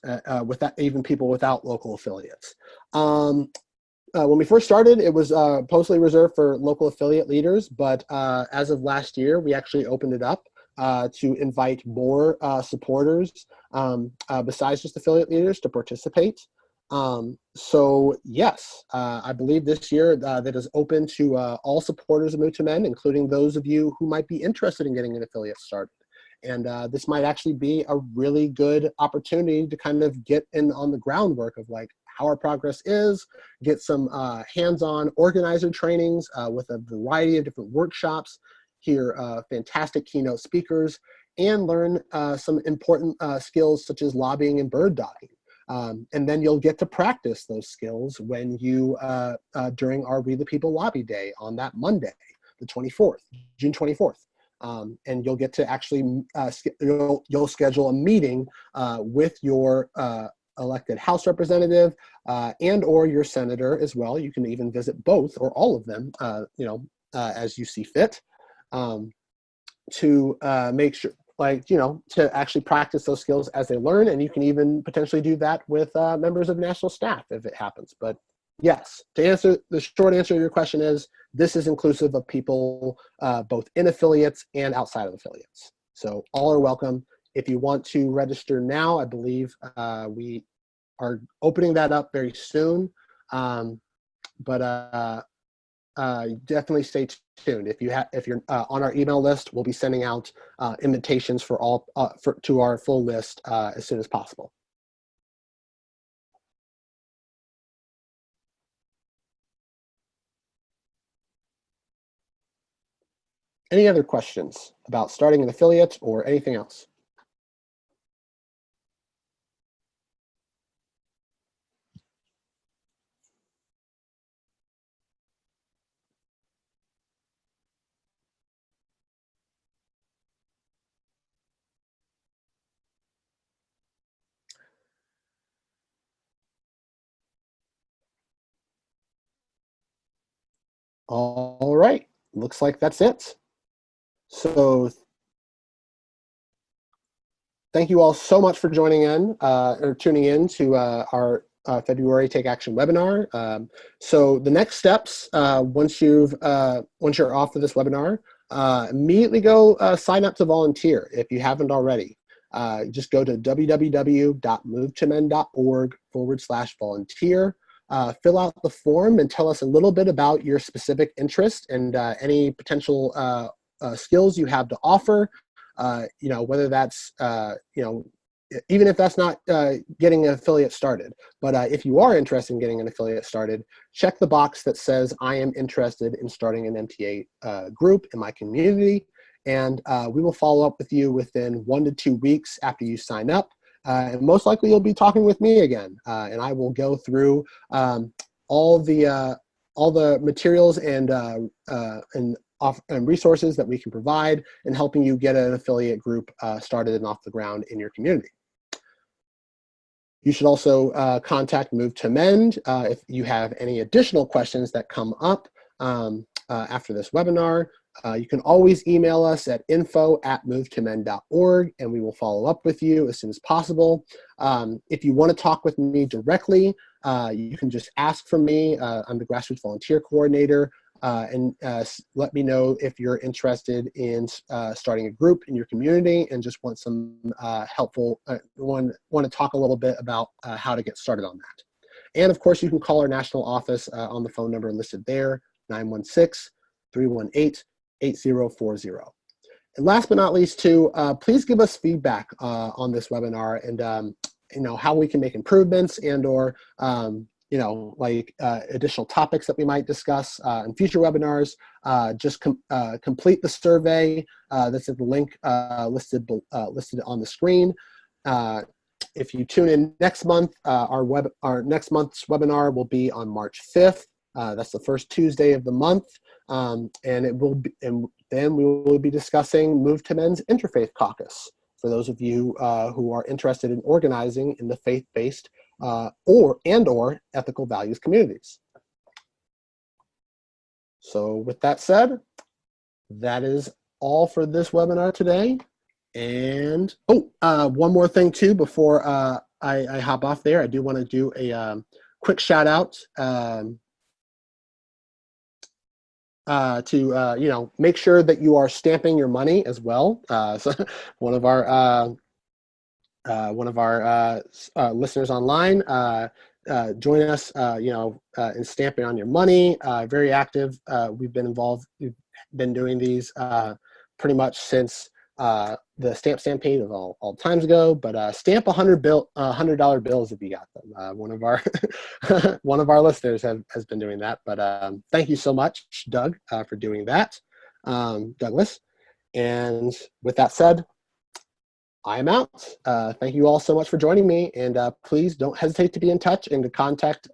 even people without local affiliates? When we first started, it was mostly reserved for local affiliate leaders, but as of last year, we actually opened it up to invite more supporters besides just affiliate leaders to participate. So yes, I believe this year that is open to all supporters of Move to Men, including those of you who might be interested in getting an affiliate started. And this might actually be a really good opportunity to kind of get in on the groundwork of how our progress is, get some hands-on organizer trainings with a variety of different workshops, hear fantastic keynote speakers, and learn some important skills such as lobbying and bird dogging. And then you'll get to practice those skills when you, during our We the People Lobby Day on that Monday, the 24th, June 24th. And you'll get to actually, you'll schedule a meeting with your elected House representative and or your senator as well. You can even visit both or all of them, as you see fit, to make sure, to actually practice those skills as they learn. And you can even potentially do that with members of national staff if it happens. But yes, to answer the short answer to your question is, this is inclusive of people both in affiliates and outside of affiliates. So all are welcome. If you want to register now, I believe we are opening that up very soon. But definitely stay tuned. If you're on our email list, we'll be sending out invitations for all to our full list as soon as possible. Any other questions about starting an affiliate or anything else? All right, looks like that's it. So thank you all so much for joining in or tuning in to our February Take Action webinar. So the next steps, once you're off of this webinar, immediately go sign up to volunteer if you haven't already. Just go to www.movetomen.org/volunteer. Fill out the form and tell us a little bit about your specific interest and any potential skills you have to offer. Whether that's, even if that's not getting an affiliate started. But if you are interested in getting an affiliate started, check the box that says, I am interested in starting an MTA group in my community. And we will follow up with you within 1 to 2 weeks after you sign up. And most likely you'll be talking with me again. And I will go through all the materials and resources that we can provide in helping you get an affiliate group started and off the ground in your community. You should also contact Move to Mend if you have any additional questions that come up after this webinar. You can always email us at info@movetomend.org, and we will follow up with you as soon as possible. If you want to talk with me directly, you can just ask for me. I'm the Grassroots Volunteer Coordinator. And let me know if you're interested in starting a group in your community and just want some want to talk a little bit about how to get started on that. And of course, you can call our national office on the phone number listed there, 916-318-8040. And last but not least, too, please give us feedback on this webinar and how we can make improvements and or additional topics that we might discuss in future webinars. Just complete the survey that's at the link listed on the screen. If you tune in next month, our next month's webinar will be on March 5th. That's the first Tuesday of the month, and then we will be discussing Move to Mend's Interfaith Caucus for those of you who are interested in organizing in the faith-based or ethical values communities. So with that said, that is all for this webinar today. And one more thing too before I hop off there, I do want to do a quick shout out to make sure that you are stamping your money as well. So one of our listeners online, join us, in stamping on your money. Very active. We've been involved. We've been doing these pretty much since the stamp stampede of all times ago. But stamp $100 bills if you got them. One of our one of our listeners has been doing that. But thank you so much, Doug, for doing that, Douglas. And with that said, I am out. Thank you all so much for joining me, and please don't hesitate to be in touch and to contact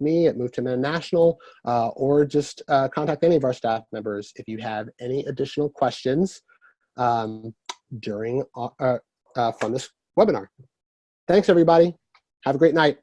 me at Move to Mend National, or just contact any of our staff members if you have any additional questions during from this webinar. Thanks, everybody. Have a great night.